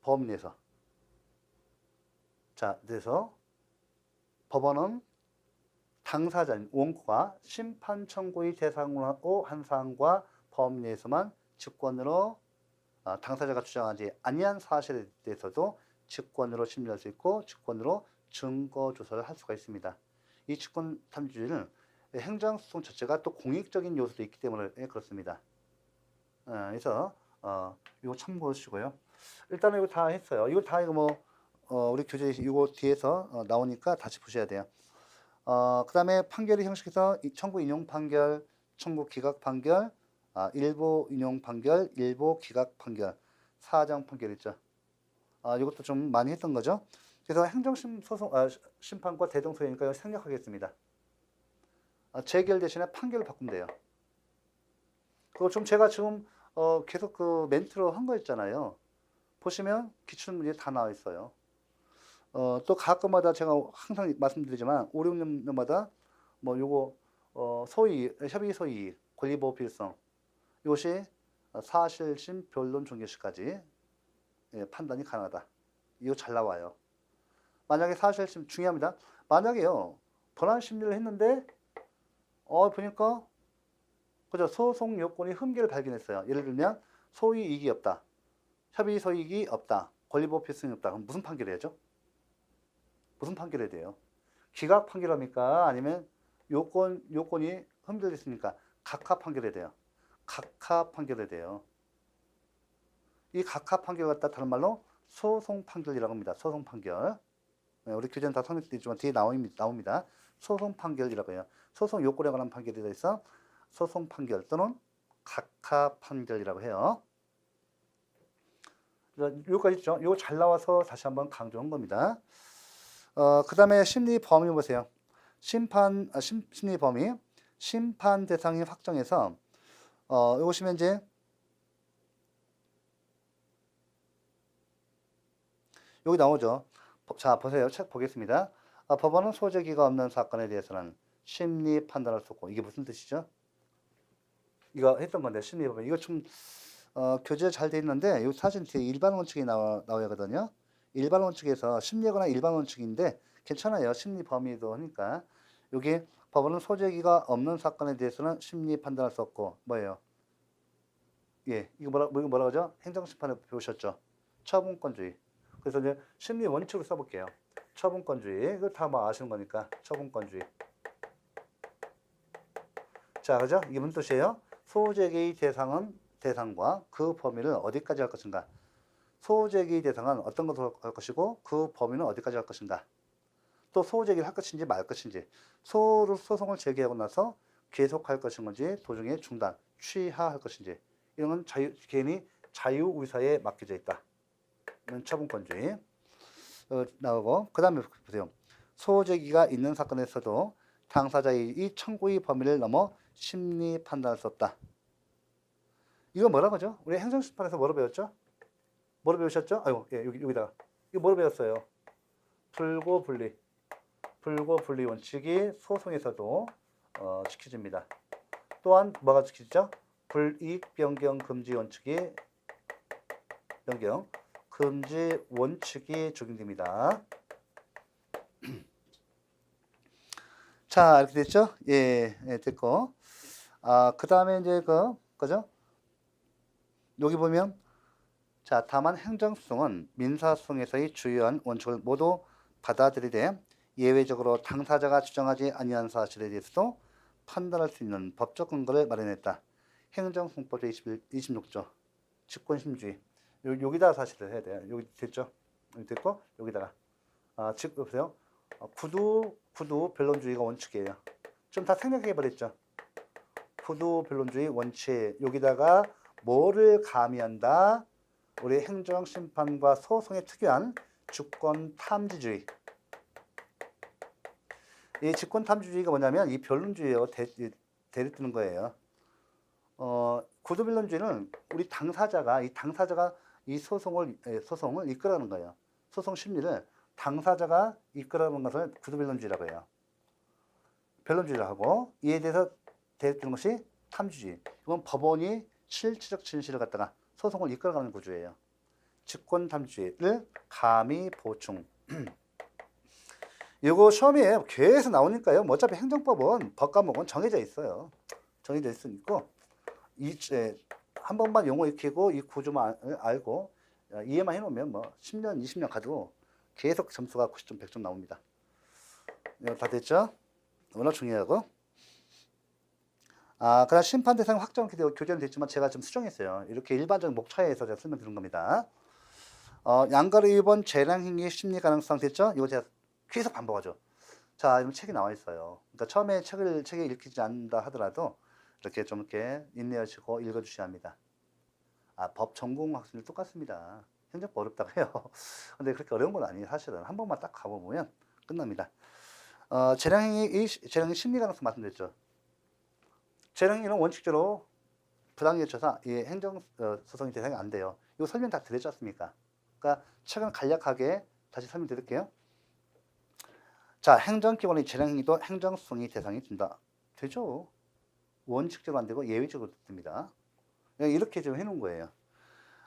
범위 내에서 그래서 법원은 당사자인 원고가 심판 청구의 대상으로 한 사항과 범위 내에서만 직권으로 당사자가 주장하지 아니한 사실에 대해서도 직권으로 심리할 수 있고 직권으로 증거 조사를 할 수가 있습니다. 이 직권 탐지주의는 행정소송 자체가 또 공익적인 요소도 있기 때문에 그렇습니다. 그래서 이거 참고하시고요. 일단은 이거 다 했어요. 이거 다 이거 뭐 우리 교재 이거 뒤에서 나오니까 다시 보셔야 돼요. 그 다음에 판결의 형식에서 청구 인용 판결, 청구 기각 판결, 일부 인용 판결, 일부 기각 판결, 사정 판결 있죠. 이것도 좀 많이 했던 거죠. 그래서 행정소송 심판과 대동소이니까 생략하겠습니다. 재결 대신에 판결을 바꾸면 돼요. 그거 좀 제가 지금 계속 그 멘트로 한 거 있잖아요. 보시면 기출문제 다 나와 있어요. 또 가끔마다 제가 항상 말씀드리지만 5, 6년마다 뭐 요거 소위 협의 소위 권리보호 필성 이것이 사실심 변론 종결시까지 판단이 가능하다. 이거 잘 나와요. 만약에 사실심 중요합니다. 만약에요 본안 심리를 했는데 보니까 그죠 소송 요건이 흠결을 발견했어요. 예를 들면 소위 이익이 없다, 협의 소이익이 없다, 권리보호 필성이 없다. 그럼 무슨 판결해야죠? 무슨 판결해야 돼요? 기각 판결합니까? 아니면 요건이 흠결됐으니까 각하 판결해야 돼요. 각하 판결해야 돼요. 이 각하 판결 갖다 다른 말로 소송 판결이라고 합니다. 소송 판결. 우리 교재는 다 설명드리지만 뒤에 나옵니다. 소송 판결이라고 해요. 소송 요건에 관한 판결이 되어있어 소송 판결 또는 각하 판결이라고 해요. 여기까지 있죠. 이거 잘 나와서 다시 한번 강조한 겁니다. 그 다음에 심리 범위 보세요. 심리 범위, 심판 대상이 확정해서, 이거 보시면 이제, 여기 나오죠. 자, 보세요. 책 보겠습니다. 법원은 소재기가 없는 사건에 대해서는 심리 판단할 수 없고, 이게 무슨 뜻이죠? 이거 했던 건데, 심리 범위. 이거 좀, 교재 잘 돼 있는데, 이 사진 뒤에 일반 원칙이 나오거든요. 일반 원칙에서 심리거나 일반 원칙인데 괜찮아요. 심리 범위도 하니까. 여기 법원은 소재기가 없는 사건에 대해서는 심리 판단할 수 없고 뭐예요? 예, 이거 뭐라고 하죠? 행정심판에 배우셨죠? 처분권주의. 그래서 이제 심리 원칙을 써볼게요. 처분권주의. 이거 다 뭐 아시는 거니까 처분권주의. 자, 그죠? 이게 무슨 뜻이에요? 소재기의 대상과 그 범위를 어디까지 할 것인가? 소재기 대상은 어떤 것을 할 것이고 그 범위는 어디까지 할 것인가. 또 소재기를 할 것인지 말 것인지. 소송을 제기하고 나서 계속할 것인지 도중에 중단, 취하할 것인지. 이런 건 개인이 자유의사에 맡겨져 있다. 이런 처분권주의 나오고 그 다음에 보세요. 소재기가 있는 사건에서도 당사자의 이 청구의 범위를 넘어 심리 판단할 수 없다. 이거 뭐라고 하죠? 우리 행정심판에서 뭐로 배웠죠? 뭐로 배우셨죠? 아유, 예, 여기다가. 이거 뭐로 배웠어요? 불고분리 원칙이 소송에서도 지켜집니다. 또한 뭐가 지켜지죠? 불이익 변경 금지 원칙이 금지 원칙이 적용됩니다. 자, 이렇게 됐죠? 예, 됐고. 그 다음에 이제 그죠? 여기 보면 자, 다만 행정소송은 민사소송에서의 주요한 원칙을 모두 받아들이되 예외적으로 당사자가 주장하지 아니한 사실에 대해서도 판단할 수 있는 법적 근거를 마련했다. 행정소송법 제26조 직권심주의. 여기다 사실을 해야 돼요. 여기 됐죠? 여기 됐고 여기다가 보세요. 구두 변론주의가 원칙이에요. 좀 다 생략해 버렸죠. 구두 변론주의 원칙. 여기다가 뭐를 가미한다? 우리 행정심판과 소송에 특유한 주권탐지주의. 이 주권탐지주의가 뭐냐면 이 변론주의예요. 대리 뜨는 거예요. 구두변론주의는 우리 당사자가 이 소송을 이끌어가는 거예요. 소송 심리를 당사자가 이끌어가는 것을 구두변론주의라고 해요. 변론주의라고 하고 이에 대해서 대리 뜨는 것이 탐지주의. 이건 법원이 실질적 진실을 갖다가 소송을 이끌어가는 구조예요. 직권탐지주의를 감히 보충. 이거 시험에 계속 나오니까요. 뭐 어차피 행정법은 법 과목은 정해져 있어요. 정해져 있으니까 한 번만 용어 익히고 이 구조만 알고 이해만 해놓으면 뭐 10년, 20년 가도 계속 점수가 90점, 100점 나옵니다. 다 됐죠? 워낙 중요하고. 그다음 심판 대상 확정 교재는 됐지만 제가 좀 수정했어요. 이렇게 일반적인 목차에서 제가 설명드린 겁니다. 양가로 1번 재량행위 심리 가능성 됐죠? 이거 제가 계속 반복하죠. 자, 이런 책이 나와 있어요. 그러니까 처음에 책을 읽히지 않는다 하더라도 이렇게 좀 이렇게 인내하시고 읽어주셔야 합니다. 법 전공 학생들 똑같습니다. 행정법 어렵다고 해요. 근데 그렇게 어려운 건 아니에요. 사실은 한 번만 딱 가보면 끝납니다. 재량행위 심리 가능성 말씀드렸죠. 재량행위는 원칙적으로 부당이익에 처해서 행정 소송이 대상이 안 돼요. 이거 설명 다 드렸지 않습니까? 그러니까 최근 간략하게 다시 설명드릴게요. 자, 행정기관의 재량행위도 행정소송이 대상이 된다. 되죠. 원칙적으로 안 되고 예외적으로 됩니다. 이렇게 좀 해놓은 거예요.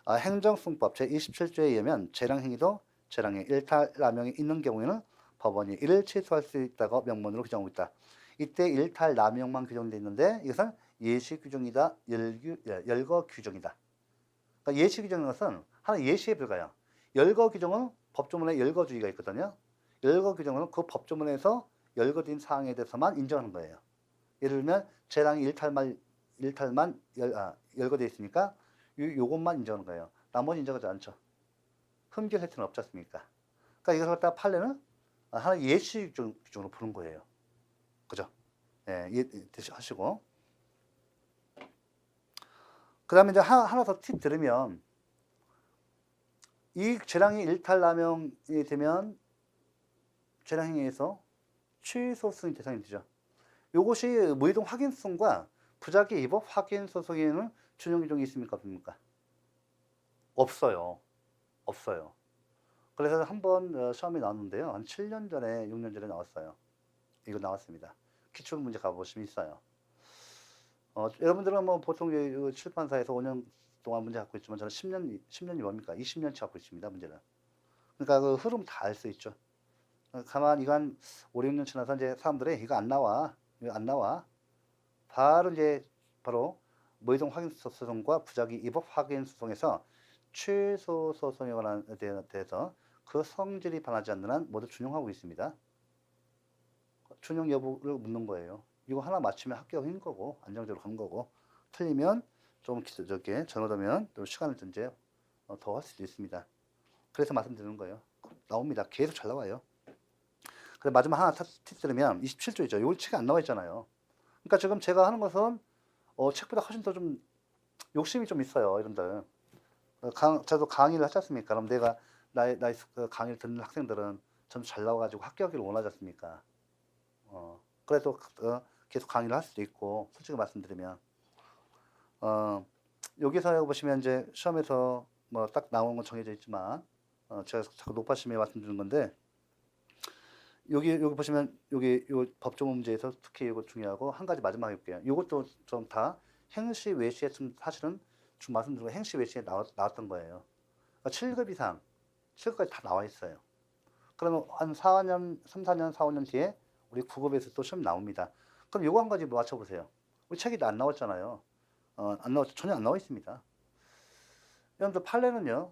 행정소송법 제27조에 의하면 재량행위도 재량의 일탈남용이 있는 경우에는 법원이 이를 취소할 수 있다고 명문으로 규정하고 있다. 이때 일탈남용만 규정되어 있는데 이것은 예시규정이다, 열거규정이다. 그러니까 예시규정인 것은 하나 예시에 불과해요. 열거규정은 법조문에 열거주의가 있거든요. 열거규정은 그 법조문에서 열거된 사항에 대해서만 인정하는 거예요. 예를 들면 재량이 일탈만 열거되어 있으니까 요것만 인정하는 거예요. 나머지 인정하지 않죠. 흠결 혜택은 없지 않습니까? 그러니까 이걸 갖다가 판례는 하나 예시 규정으로 보는 거예요. 그죠? 예, 하시고. 그 다음에 이제 하나 더 팁 들으면, 이 재량이 일탈남용이 되면 재량행위에서 취소소송이 대상이 되죠. 이것이 무이동 확인소송과 부작위 위법 확인소송에는 준용 규정이 있습니까? 없습니까? 없어요. 없어요. 그래서 한번 시험이 나왔는데요. 한 7년 전에, 6년 전에 나왔어요. 이거 나왔습니다. 기출문제 가보시면 있어요. 여러분들은 뭐 보통 출판사에서 5년 동안 문제 갖고 있지만 저는 10년이 뭡니까? 20년치 갖고 있습니다. 문제는. 그러니까 그 흐름 다 알 수 있죠. 가만 이거 한 5, 6년 지나서 이제 사람들이 이거 안 나와. 바로 무이동 확인 소송과 부작위 위법 확인 소송에서 취소 소송에 관한 대해서 그 성질이 변하지 않는 한 모두 준용하고 있습니다. 준용 여부를 묻는 거예요. 이거 하나 맞추면 합격인 거고 안정적으로 간 거고, 틀리면 좀 저게 잘못하면 또 시간을 든지 더 할 수도 있습니다. 그래서 말씀드리는 거예요. 나옵니다. 계속 잘 나와요. 그래, 마지막 하나 팁 들으면 27조이죠. 이거 책이 안 나와 있잖아요. 그러니까 지금 제가 하는 것은 책보다 훨씬 더 좀 욕심이 좀 있어요. 이런들. 저도 강의를 하지 않습니까? 그럼 내가 나의 강의를 듣는 학생들은 좀 잘 나와가지고 합격을 원하지 않습니까? 그래도 계속 강의를 할 수도 있고, 솔직히 말씀드리면 여기서 보시면 이제 시험에서 뭐 딱 나오는 건 정해져 있지만 제가 자꾸 높아심에 말씀드리는 건데, 여기 보시면 요 법조문 문제에서 특히 이거 중요하고, 한 가지 마지막에 볼게요. 이것도 좀 다 행시 외시에 좀 사실은 좀 말씀드리고 행시 외시에 나왔던 거예요. 그러니까 7급 이상 7급까지 다 나와 있어요. 그러면 한 3, 4년, 4, 5년 뒤에 우리 9급에서 또 시험 나옵니다. 그럼 요거 한 가지 맞춰보세요. 우리 책이 안 나왔잖아요. 전혀 안 나와 있습니다. 여러분들 판례는요,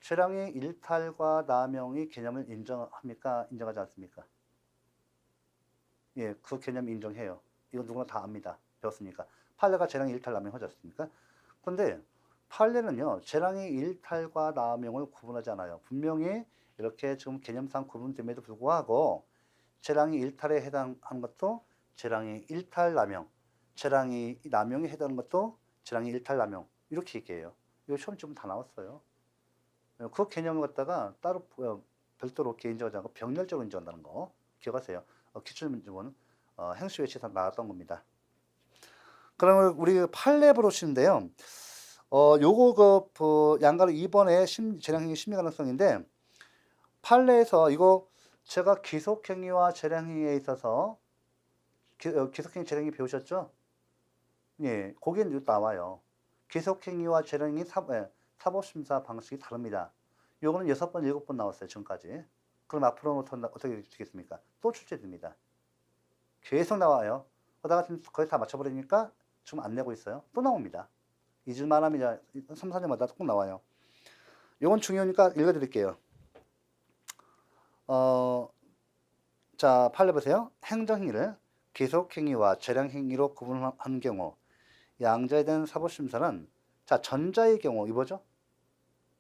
재량의 일탈과 남용의 개념을 인정합니까? 인정하지 않습니까? 예, 그 개념 인정해요. 이건 누구나 다 압니다. 배웠으니까. 판례가 재량의 일탈, 남용 하지 않습니까? 그런데 판례는요, 재량의 일탈과 남용을 구분하지 않아요. 분명히 이렇게 지금 개념상 구분됨에도 불구하고 재량의 일탈에 해당하는 것도 재량의 일탈, 남용, 재량의 남용에 해당하는 것도 재량의 일탈, 남용, 이렇게 얘기해요. 이거 시험지문 다 나왔어요. 그 개념을 갖다가 따로 별도로 이렇게 인정하지 않고 병렬적으로 인정한다는 거 기억하세요. 기출문제는 행시 외치에서 나왔던 겁니다. 그러면 우리 판례 보시는데요. 요거 양가로 2번의 재량행위 심리 가능성인데, 판례에서 이거 제가 기속행위와 재량행위에 있어서 기속행위, 재량행위 배우셨죠? 예, 거기에 나와요. 기속행위와 재량행위 사법심사 방식이 다릅니다. 요거는 6번, 7번 나왔어요, 지금까지. 그럼 앞으로는 어떻게 되겠습니까? 또 출제됩니다. 계속 나와요. 그러다가 지금 거의 다 맞춰버리니까 지금 안 내고 있어요. 또 나옵니다. 잊을만 하면 3, 4년마다 꼭 나와요. 요건 중요하니까 읽어드릴게요. 자, 판례 보세요. 행정행위를 기속행위와 재량행위로 구분하는 경우 양자에 대한 사법심사는 자 전자의 경우 이거죠.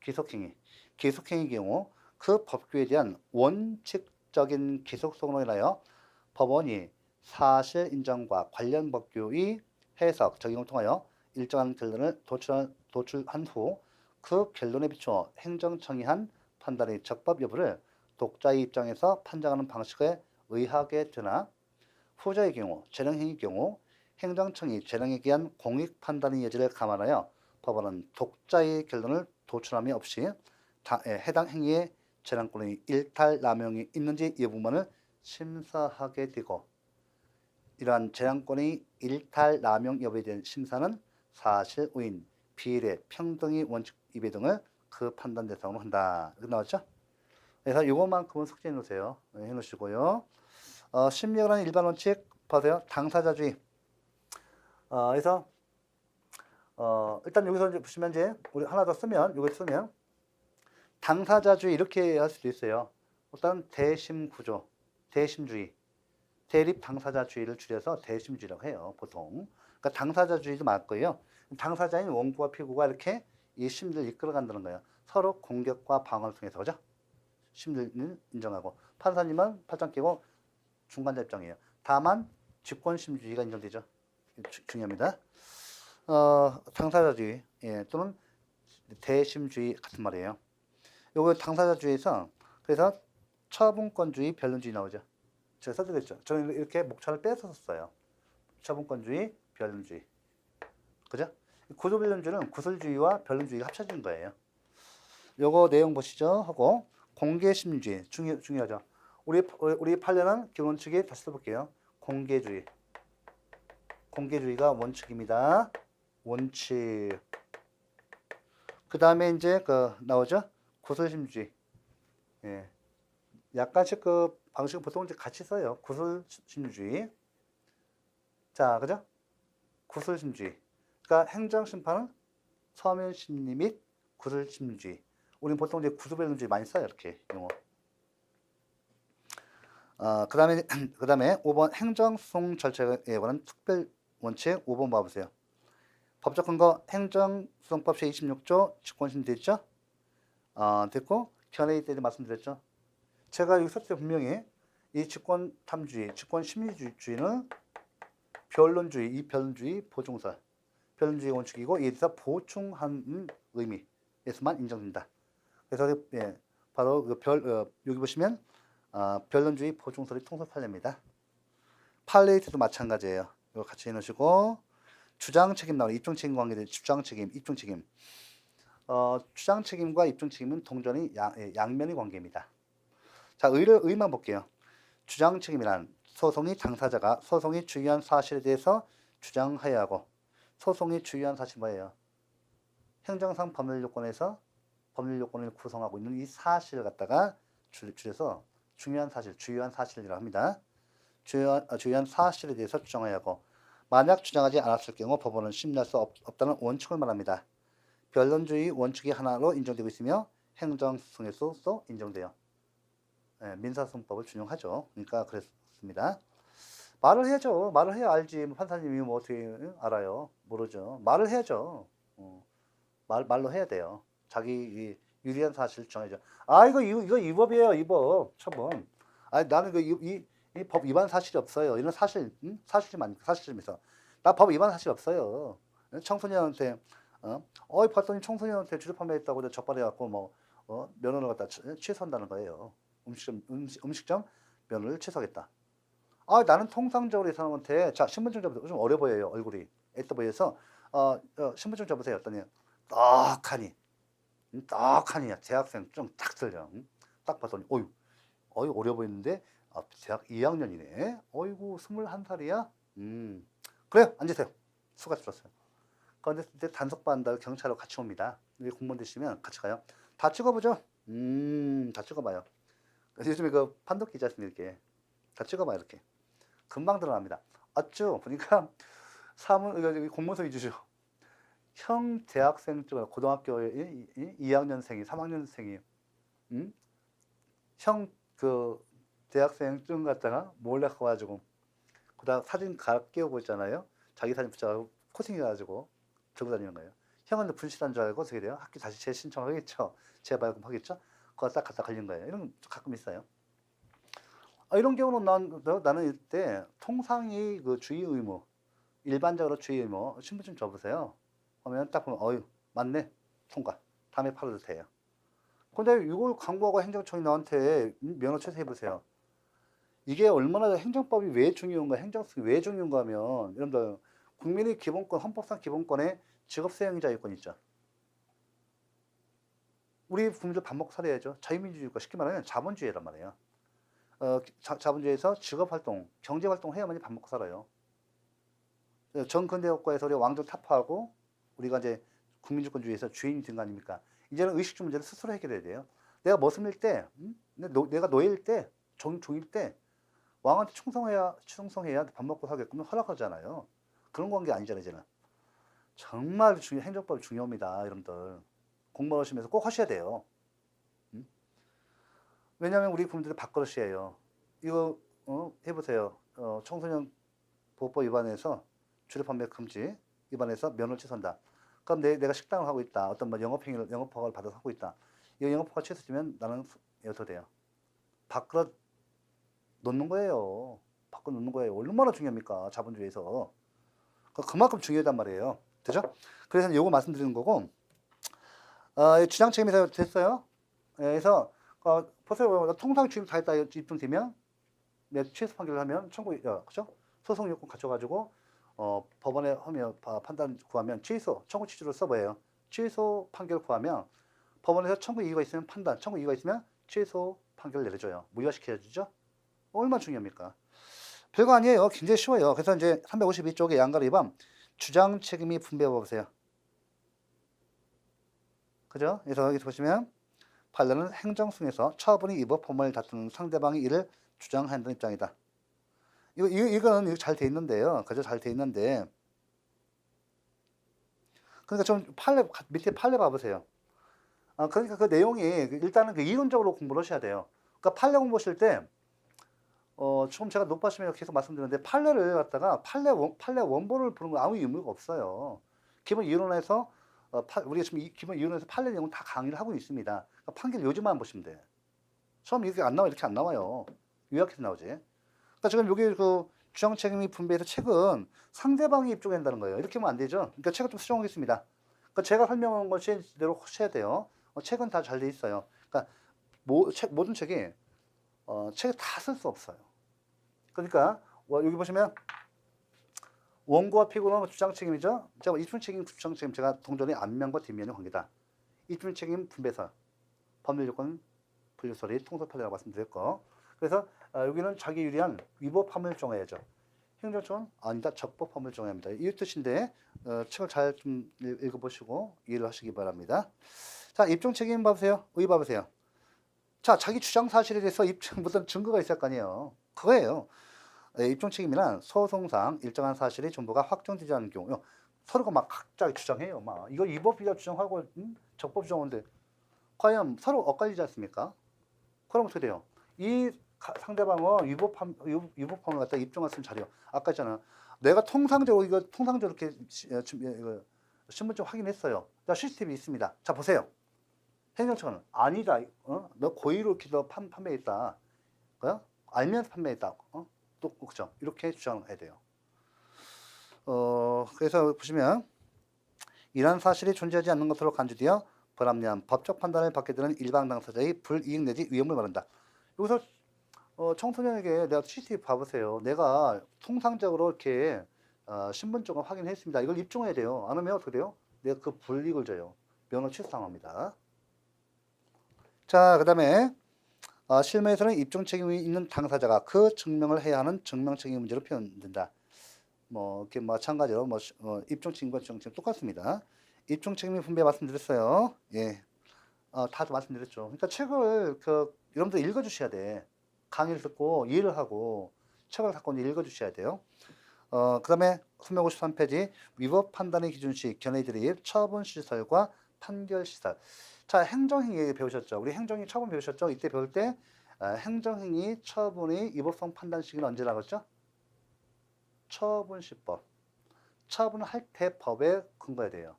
기속행위 경우 그 법규에 대한 원칙적인 기속성으로 인하여 법원이 사실 인정과 관련 법규의 해석, 적용을 통하여 일정한 결론을 도출한 후 그 결론에 비추어 행정청이 판단의 적법 여부를 독자의 입장에서 판정하는 방식에 의하게 되나 후자의 경우, 재량행위 경우 행정청이 재량에 대한 공익 판단의 여지를 감안하여 법원은 독자의 결론을 도출함이 없이 해당 행위의 재량권의 일탈 남용이 있는지 여부만을 심사하게 되고 이러한 재량권의 일탈 남용 여부에 대한 심사는 사실 우인, 비례, 평등의 원칙 위배 등을 그 판단 대상으로 한다. 이렇게 나왔죠? 그래서 이것만큼은 숙지해 놓으세요. 해 놓으시고요. 심리학이라는 일반 원칙 보세요. 당사자주의. 그래서 일단 여기서 이제 보시면 이제 우리 하나 더 쓰면 여기 쓰면 당사자주의 이렇게 할 수도 있어요. 일단 대심구조, 대심주의, 대립 당사자주의를 줄여서 대심주의라고 해요. 보통. 그러니까 당사자주의도 맞고요. 당사자인 원고와 피고가 이렇게 이 심리를 이끌어간다는 거예요. 서로 공격과 방어를 통해서 그죠? 심리를 인정하고 판사님은 팔짱 끼고 중간자 입장이에요. 다만 직권심주의가 인정되죠. 중요합니다. 당사자주의 또는 대심주의 같은 말이에요. 요거 당사자주의에서 그래서 처분권주의, 변론주의 나오죠. 제가 써드렸죠. 저는 이렇게 목차를 빼서 썼어요. 처분권주의, 변론주의. 그죠? 구조변론주의는 구술주의와 변론주의가 합쳐진 거예요. 요거 내용 보시죠. 하고 공개심리주의 중요하죠. 우리 판례는 기본칙에 다시 써볼게요. 공개주의가 원칙입니다. 원칙. 그 다음에 이제 나오죠. 구술심주의. 예. 약간씩 방식은 보통 이제 같이 써요. 구술심주의. 자, 그죠? 구술심주의. 그러니까 행정심판은 서면심리 및 구술심주의. 우리는 보통 이제 구술변론주의 많이 써요. 이렇게 용어. 그 다음에 5번 행정소송 절차에 관한 특별 원칙 5번 봐보세요. 법적 근거 행정소송법 제26조 직권심리 됐죠? 됐고 견해에 대해 말씀드렸죠. 제가 여기 썼을 때 분명히 이 직권탐주의, 직권심리주의는 이 변론주의 보충설, 변론주의 원칙이고 이에 대해서 보충하는 의미에서만 인정된다. 그래서 바로 여기 보시면 변론주의 보충설이 통설 판례입니다. 판례에도 마찬가지예요. 이거 같이 해놓으시고 주장책임 나오는 입증책임 관계된 주장책임, 입증책임. 주장책임과 입증책임은 동전이 양면의 관계입니다. 자, 의만 볼게요. 주장책임이란 소송의 당사자가 소송이 주요한 사실에 대해서 주장해야 하고 소송이 주요한 사실 뭐예요? 행정상 법률 요건에서 법률 요건을 구성하고 있는 이 사실을 갖다가 줄여서 중요한 사실, 주요한 사실이라고 합니다. 주요한 사실에 대해서 주장해야 하고 만약 주장하지 않았을 경우 법원은 심리할 수 없다는 원칙을 말합니다. 변론주의 원칙이 하나로 인정되고 있으며 행정소송에서도 인정돼요. 민사소송법을 준용하죠. 그러니까 그렇습니다. 말을 해야죠. 말을 해야 알지. 판사님이 뭐 어떻게 알아요? 모르죠. 말을 해야죠. 말로 해야 돼요. 자기 유리한 사실을 주장해야죠. 이거 위법이에요. 위법. 처분. 나는 이 법 위반 사실이 없어요. 이런 사실좀 있어. 나 법 위반 사실 없어요. 청소년한테 봤더니 청소년한테 주류 판매했다고 적발해갖고 면허를 갖다 취소한다는 거예요. 음식점 면허를 취소하겠다. 나는 통상적으로 이 사람한테 자 신분증 접으세요. 좀 어려 보여요. 얼굴이 애떠 보여서 신분증 접으세요. 했더니 떡하니 대학생 좀 딱 들려. 딱 봤더니 어유 어려 보이는데 대학 2학년이네. 어이구 21살이야. 그래요. 앉으세요. 수가 줄었어요. 그런데 그때 단속반다 경찰하고 같이 옵니다. 여기 공무원 되시면 같이 가요. 다 찍어보죠. 다 찍어봐요. 요즘에 판독 기자 있습니다. 이렇게 다 찍어봐요. 이렇게 금방 드러납니다. 어쭈 보니까 여기 공문서 위주죠. 형 대학생 쪽 고등학교 2학년생이 3학년생이 형 대학생 좀 갖다가 몰래 가가지고 그다음 사진 끼우고 있잖아요. 자기 사진 붙여가지고 코팅해가지고 들고 다니는 거예요. 형은 분실한 줄 알고 어떻게 돼요? 학교 다시 재신청하겠죠. 재발급 하겠죠. 그거 딱 갖다 걸린 거예요. 이런 거 가끔 있어요. 이런 경우는 나는 이때 통상이 그 주의 의무, 일반적으로 주의 의무, 신분증 줘보세요. 하면 딱 보면, 맞네. 통과. 다음에 팔아도 돼요. 근데 이걸 광고하고 행정청이 나한테 면허 취소해보세요. 이게 얼마나 행정법이 왜 중요한가, 행정성이 왜 중요한가 하면, 여러분들, 국민의 기본권, 헌법상 기본권에 직업수행자유권 있죠. 우리 국민들 밥 먹고 살아야죠. 자유민주주의가 쉽게 말하면 자본주의란 말이에요. 자본주의에서 직업활동, 경제활동 해야만이 밥 먹고 살아요. 전근대국가에서 우리 왕정 타파하고 우리가 이제 국민주권주의에서 주인이 된 거 아닙니까? 이제는 의식주 문제를 스스로 해결해야 돼요. 내가 머슴일 때, 내가 노예일 때, 종일 때 왕한테 충성해야 밥 먹고 살게끔 허락하잖아요. 그런 관계 아니잖아요, 이제는. 정말 행정법이 중요합니다, 여러분들. 공부하시면서 꼭 하셔야 돼요. 왜냐하면 우리 국민들이 밥그릇이에요. 이거 해보세요. 청소년 보호법 위반해서 주류 판매 금지 위반해서 면허를 취소한다. 그럼 내가 식당을 하고 있다. 어떤 뭐 영업허가를 받아서 하고 있다. 이 영업허가 취소되면 나는 어떻게 돼요? 밥그릇 놓는 거예요. 밥그릇 놓는 거예요. 얼마나 중요합니까? 자본주의에서. 그만큼 중요하단 말이에요. 되죠? 그래서 요거 말씀드리는 거고, 주장 책임에서 됐어요. 그래서 보세요. 통상 주임 다 했다 입증되면 내 취소 판결을 하면 그죠? 소송 요건 갖춰가지고 법원에 하면 판단 구하면 청구 취소를 써봐요. 취소 판결 구하면 법원에서 청구 이유가 있으면 판단, 청구 이유가 있으면 취소 판결을 내려줘요. 무효시켜주죠. 얼마나 중요합니까? 별거 아니에요. 굉장히 쉬워요. 그래서 이제 352쪽에 양가로 위반 주장 책임이 분배해 보세요. 그죠? 그래서 여기 보시면 판례는 행정승에서 처분이 위법 법원을 다투는 상대방이 이를 주장한다는 입장이다. 이거는 잘 돼 있는데요. 그죠? 잘 돼 있는데. 그러니까 좀 밑에 판례 봐보세요. 그러니까 그 내용이 일단은 그 이론적으로 공부를 하셔야 돼요. 그러니까 판례 공부하실 때, 지금 제가 높아시면 계속 말씀드렸는데 판례를 갖다가 판례 원본을 보는 건 아무 의미가 없어요. 기본 이론에서 우리가 지금 기본 이론에서 판례 내용 다 강의를 하고 있습니다. 그러니까 판결 요지만 보시면 돼. 처음 이렇게 안 나와요. 요약해서 나오지. 그러니까 지금 여기 그 주장 책임이 분배해서 책은 상대방이 입증한다는 거예요. 이렇게 하면 안 되죠. 그러니까 책을 좀 수정하겠습니다. 그러니까 제가 설명한 것대로 하셔야 돼요. 책은 다 잘 돼 있어요. 그러니까 모든 책이 책을 다 쓸 수 없어요. 그러니까 여기 보시면 원고와 피고는 주장 책임이죠. 제가 입증 책임, 주장 책임 제가 동전의 앞면과 뒷면의 관계다. 입증 책임 분배설, 법률 요건 분류설이 통설 판례라고 말씀드렸고, 그래서 여기는 자기 유리한 위법 판례를 정해야죠. 행정처는 아니다, 적법 판례를 정해야 합니다. 이 뜻인데 책을 잘 좀 읽어보시고 이해를 하시기 바랍니다. 자, 입증 책임 봐보세요. 의 봐보세요. 자, 자기 주장 사실에 대해서 무슨 증거가 있을 거 아니에요. 그거예요. 입증 책임이란 소송상 일정한 사실이 전부가 확정되지 않은 경우 서로가 막 각자 주장해요. 막 이거 위법이다 주장하고 적법 주장하는데 과연 서로 엇갈리지 않습니까? 그럼 어떻게 돼요? 이 상대방은 위법함을 갖다 입증할 수 있는 자료. 아까 있잖아. 내가 통상적으로 이렇게 신분증 확인했어요. 자, CCTV 있습니다. 자, 보세요. 행정처는 아니다. 너 고의로 이렇게 판매했다. 알면서 판매했다. 또 그죠? 이렇게 주장해야 돼요. 그래서 보시면 이러한 사실이 존재하지 않는 것으로 간주되어 불합리한 법적 판단을 받게 되는 일반 당사자의 불이익 내지 위험을 말한다. 여기서 청소년에게 내가 CCTV 봐보세요. 내가 통상적으로 이렇게 신분증을 확인했습니다. 이걸 입증해야 돼요. 안 하면 어떻게 돼요? 내가 그 불이익을 줘요. 면허 취소당합니다. 자, 그 다음에 실무에서는 입증 책임이 있는 당사자가 그 증명을 해야 하는 증명 책임 문제로 표현된다. 이렇게 마찬가지로 입증 책임과 주장 책임 똑같습니다. 입증 책임의 분배 말씀드렸어요. 예, 다들 말씀드렸죠. 그러니까 책을 여러분들 읽어주셔야 돼. 강의를 듣고 이해를 하고 책을 갖고 읽어주셔야 돼요. 그 다음에 353페이지 위법 판단의 기준시 견해 드립 처분 시설과 판결 시설. 자, 행정행위 배우셨죠? 우리 행정행위 처분 배우셨죠? 이때 배울 때 행정행위 처분의 위법성 판단 시기는 언제라고 했죠? 처분시법. 처분할 때 법에 근거해야 돼요.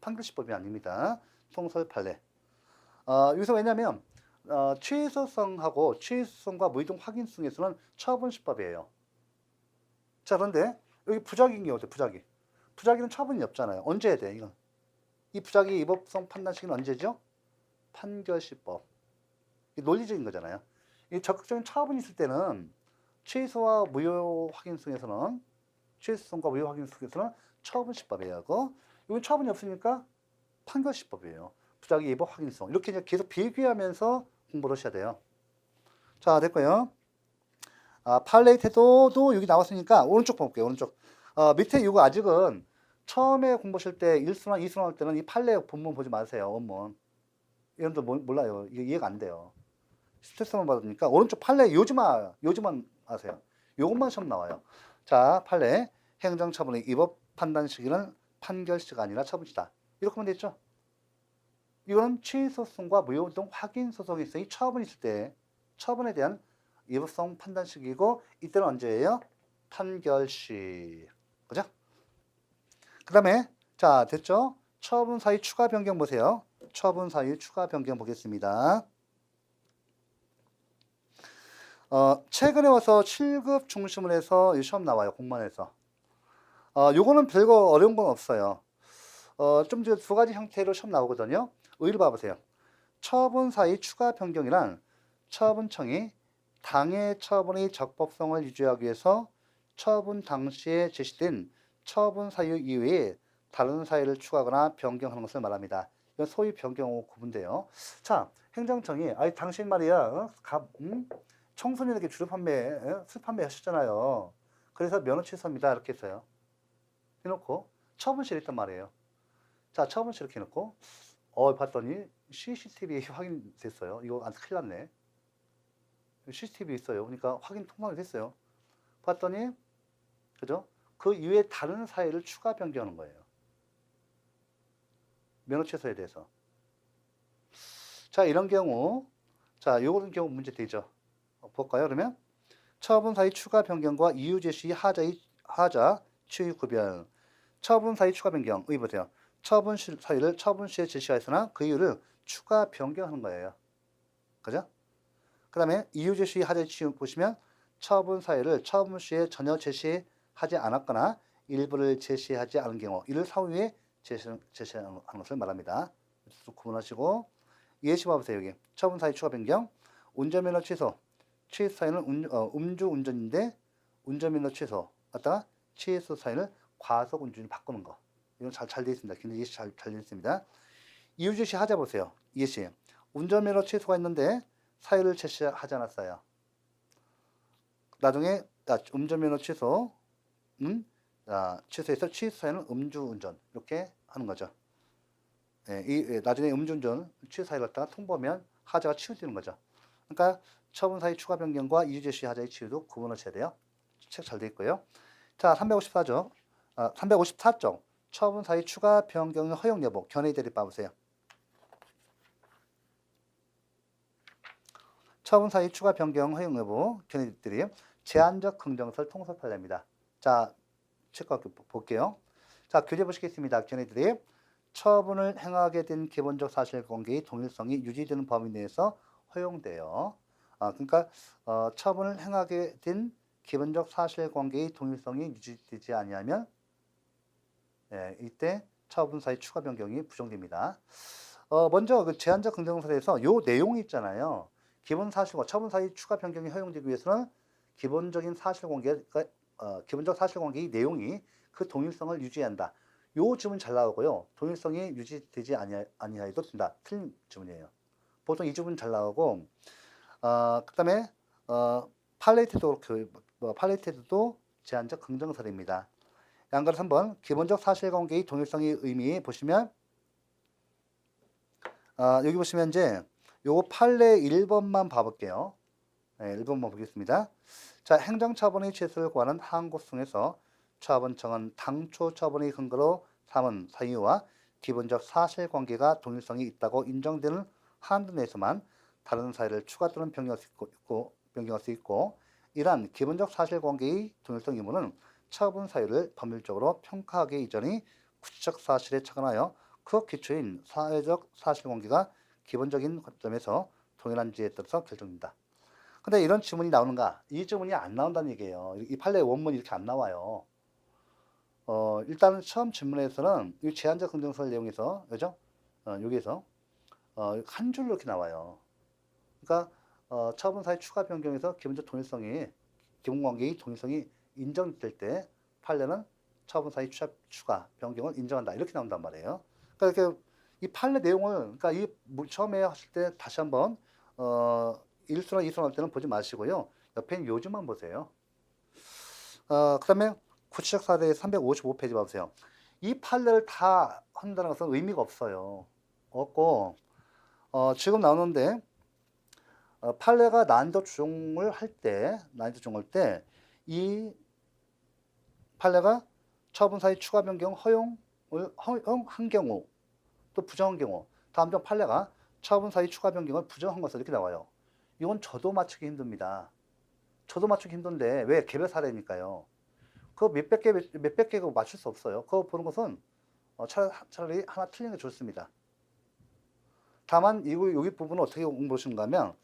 판결시법이 아닙니다. 통설 판례. 여기서 왜냐면 취소성하고 취소성과 무이동 확인성에서는 처분시법이에요. 자, 그런데 여기 부작위인 경우도 부작위. 부작위는 처분이 없잖아요. 언제 해야 돼, 이건? 이 부작위 위법성 판단 시기는 언제죠? 판결시법. 이 논리적인 거잖아요. 이 적극적인 처분이 있을 때는 취소와 무효 확인성에서는 취소성과 무효 확인성에서는 처분시법이에요. 이건 처분이 없으니까 판결시법이에요. 부작위 위법 확인성. 이렇게 이제 계속 비교하면서 공부를 하셔야 돼요. 자, 됐고요. 판례 태도도 여기 나왔으니까 오른쪽 볼게요. 오른쪽. 밑에 이거 아직은 처음에 공부하실 때 1순환, 2순환 할 때는 이 판례 본문 보지 마세요. 원문. 이런도 몰라요. 이게 이해가 안 돼요. 스트레스만 받으니까 오른쪽 판례 요즘만 아세요. 요것만 시험 나와요. 자, 판례 행정처분의 위법 판단 시기는 판결시가 아니라 처분시다. 이렇게 하면 됐죠? 이거는 취소성과 무효동 확인 소송이 있어. 이 처분이 있을 때 처분에 대한 위법성 판단 시기고 이때는 언제예요? 판결시. 그죠? 그 다음에 자, 됐죠? 처분 사유 추가 변경 보세요. 처분 사유 추가 변경 보겠습니다. 최근에 와서 7급 중심으로 해서 시험 나와요. 공무원에서. 요거는 별거 어려운 건 없어요. 좀 두 가지 형태로 시험 나오거든요. 의의를 봐보세요. 처분 사유 추가 변경이란 처분청이 당해 처분의 적법성을 유지하기 위해서 처분 당시에 제시된 처분 사유 이외에 다른 사유를 추가하거나 변경하는 것을 말합니다. 이건 소위 변경하고 구분돼요. 자, 행정청이 당신 말이야 청소년에게 주류 판매, 술 판매 하셨잖아요. 그래서 면허 취소입니다. 이렇게 했어요. 해놓고 처분실에 있단 말이에요. 자, 처분실 이렇게 해놓고 봤더니 CCTV 확인됐어요. 이거 큰일 났네. CCTV 있어요. 그러니까 확인 통과가 됐어요. 봤더니 그죠? 그 이외에 다른 사유를 추가 변경하는 거예요. 면허 취소에 대해서. 자, 이런 경우 요런 경우 문제 되죠. 볼까요? 그러면 처분 사유 추가 변경과 이유 제시 하자 취의 구별. 처분 사유 추가 변경. 여기 보세요. 처분 사유를 처분 시에 제시하였으나 그 이유를 추가 변경하는 거예요. 그죠? 그 다음에 이유 제시 하자 취의 보시면 처분 사유를 처분 시에 전혀 제시하지 않았거나 일부를 제시하지 않은 경우 이를 사후에 제시하는 것을 말합니다. 구분하시고 예시 봐보세요. 여기 처분 사유 추가 변경 운전면허 취소 취소 사유는 음주 운전인데 운전면허 취소 갖다가 취소 사유를 과속 운전이 바꾸는 거 이건 잘 되어 있습니다. 굉장히 예시 잘 되어 있습니다. 이유 제시 하자 보세요. 예시 운전면허 취소가 있는데 사유를 제시하지 않았어요. 나중에 운전면허 취소 취소해서 취소 사유는 음주운전 이렇게 하는 거죠. 나중에 음주운전 취소 사유를 갖다가 통보하면 하자가 치워지는 거죠. 그러니까 처분 사유 추가 변경과 이유 제시 하자의 치유도 구분하셔야 돼요. 책 잘 되어 있고요. 자, 354조. 354조. 처분 사유 추가 변경 허용 여부. 견해 대립 봐보세요. 처분 사유 추가 변경 허용 여부. 견해 대립. 제한적 긍정설 통설 판례입니다. 자, 책 볼게요. 자, 교재 보시겠습니다. 견해 대립. 처분을 행하게 된 기본적 사실관계의 동일성이 유지되는 범위 내에서 허용돼요. 그러니까 처분을 행하게 된 기본적 사실관계의 동일성이 유지되지 아니하면 이때 처분 사유 추가 변경이 부정됩니다. 먼저 그 제한적 긍정설에서 요 내용이 있잖아요. 기본 사실과 처분 사유 추가 변경이 허용되기 위해서는 기본적인 사실관계가 기본적 사실관계의 내용이 그 동일성을 유지한다. 요 질문 잘 나오고요. 동일성이 유지되지 아니하여도 된다. 틀린 질문이에요. 보통 이 질문 잘 나오고 그다음에 팔레이테도 제한적 긍정설입니다. 양가로 3번 기본적 사실관계의 동일성의 의미 보시면 여기 보시면 이제 요거 판례 1번만 봐볼게요. 1번만 보겠습니다. 자, 행정처분의 취소를 구하는 항고성에서 처분청은 당초 처분의 근거로 삼은 사유와 기본적 사실관계가 동일성이 있다고 인정되는 한도 내에서만 다른 사유를 추가 또는 변경할 수 있고 이러한 기본적 사실관계의 동일성 의무는 처분 사유를 법률적으로 평가하기 이전의 구체적 사실에 착안하여 그 기초인 사회적 사실관계가 기본적인 관점에서 동일한지에 따라서 결정된다. 근데 이런 지문이 나오는가? 이 지문이 안 나온다는 얘기예요. 이 판례 원문이 이렇게 안 나와요. 일단은 처음 질문에서는 이 제한적 긍정설 내용에서, 그죠? 여기에서, 한 줄로 이렇게 나와요. 그러니까, 처분사의 추가 변경에서 기본관계의 동일성이 인정될 때 판례는 처분사의 추가 변경을 인정한다. 이렇게 나온단 말이에요. 그러니까 이렇게 이 판례 내용을, 그러니까 처음에 하실 때 다시 한번, 1수나 2수 할 때는 보지 마시고요. 옆에 있는 요즘만 보세요. 그 다음에 구체적 사례 355페이지 봐보세요. 이 판례를 다 한다는 것은 의미가 없어요. 없고, 지금 나오는데, 판례가 난이도 조정을 할 때, 이 판례가 처분사의 추가 변경 허용한 경우, 또 부정한 경우, 다음 중 판례가 처분사의 추가 변경을 부정한 것을 이렇게 나와요. 이건 저도 맞추기 힘듭니다. 저도 맞추기 힘든데, 왜? 개별 사례니까요. 그거 몇백 개 맞출 수 없어요. 그거 보는 것은 차라리 하나 틀리는 게 좋습니다. 다만 여기 부분은 어떻게 공부하시는가 하면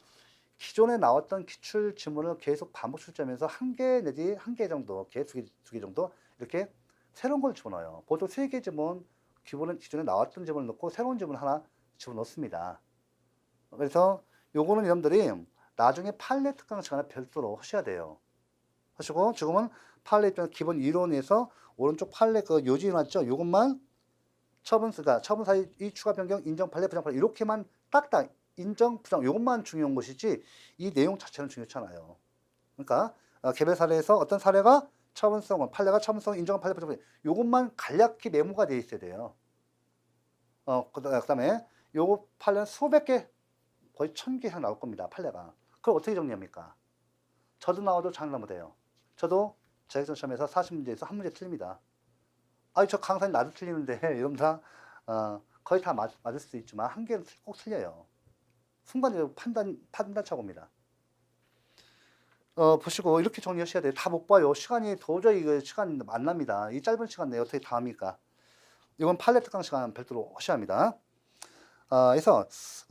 기존에 나왔던 기출 지문을 계속 반복 출제하면서 한 개 내지 한 개 정도, 두 개 정도 이렇게 새로운 걸 집어넣어요. 보통 세 개 지문, 기존에 나왔던 지문을 넣고 새로운 지문 하나 집어넣습니다. 그래서 요거는 여러분들이 나중에 판례 특강 시간에 별도로 하셔야 돼요. 하시고 지금은 판례 입장 기본 이론에서 오른쪽 판례 그 요지 나왔죠? 요것만 처분사의 추가 변경, 인정 판례, 부정 판례 이렇게만 딱딱 인정, 부정 요것만 중요한 것이지 이 내용 자체는 중요치 않아요. 그러니까 개별 사례에서 어떤 사례가 판례가 처분성, 인정 판례, 부정 판례 요것만 간략히 메모가 되어 있어야 돼요. 그다음에 요거 판례는 수백 개, 거의 1000개 이상 나올 겁니다. 판례가. 그걸 어떻게 정리합니까? 저도 나와도 장난 못해요. 저도 자격증 시험에서 40문제에서 한 문제 틀립니다. 저 강사님 나도 틀리는데 이러면서 거의 다 맞을 수도 있지만 한 개는 꼭 틀려요. 순간적으로 판단착오입니다. 보시고 이렇게 정리하셔야 돼요. 다 못 봐요. 시간이 도저히 시간이 안 납니다. 이 짧은 시간 내에 어떻게 다 합니까? 이건 판례 특강 시간 별도로 하셔야 합니다. 그래서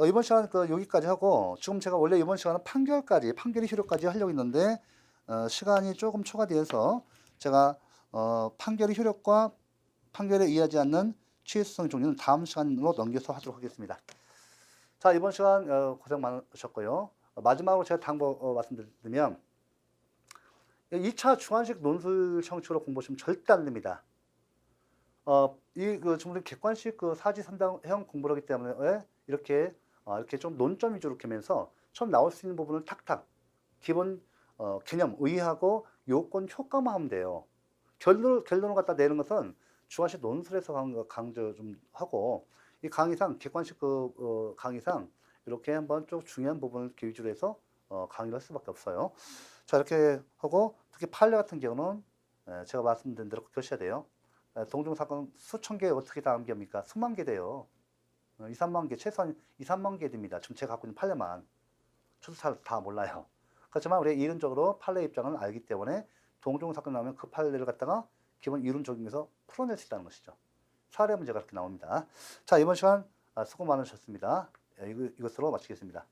이번 시간 여기까지 하고 지금 제가 원래 이번 시간은 판결이 효력까지 하려고 했는데 시간이 조금 초과되어서 제가 판결의 효력과 판결에 의하지 않는 취소성 종류는 다음 시간으로 넘겨서 하도록 하겠습니다. 자, 이번 시간 고생 많으셨고요. 마지막으로 제가 당부 말씀드리면 2차 중간식 논술 형식으로 공부하시면 절대 안 됩니다. 지금 객관식 사지 선당형 공부를 하기 때문에 이렇게 좀 논점 위주로 하면서 처음 나올 수 있는 부분을 탁탁 기본 개념, 의의하고 요건, 효과만 하면 돼요. 결론을 갖다 내는 것은 중간식 논술에서 강조 좀 하고 이 강의상 객관식 강의상 이렇게 한번 좀 중요한 부분을 위주로 해서 강의를 할 수밖에 없어요. 자, 이렇게 하고 특히 판례 같은 경우는 제가 말씀드린 대로 꼭 하셔야 돼요. 동종 사건 수천 개 어떻게 다 암기합니까? 수만 개 돼요. 2, 3만 개, 최소한 2, 3만 개 됩니다. 지금 제가 갖고 있는 판례만. 저도 다 몰라요. 그렇지만 우리 이론적으로 판례 입장을 알기 때문에 동종 사건 나오면 그 판례를 갖다가 기본 이론 적용해서 풀어낼 수 있다는 것이죠. 사례 문제가 이렇게 나옵니다. 자, 이번 시간 수고 많으셨습니다. 이것으로 마치겠습니다.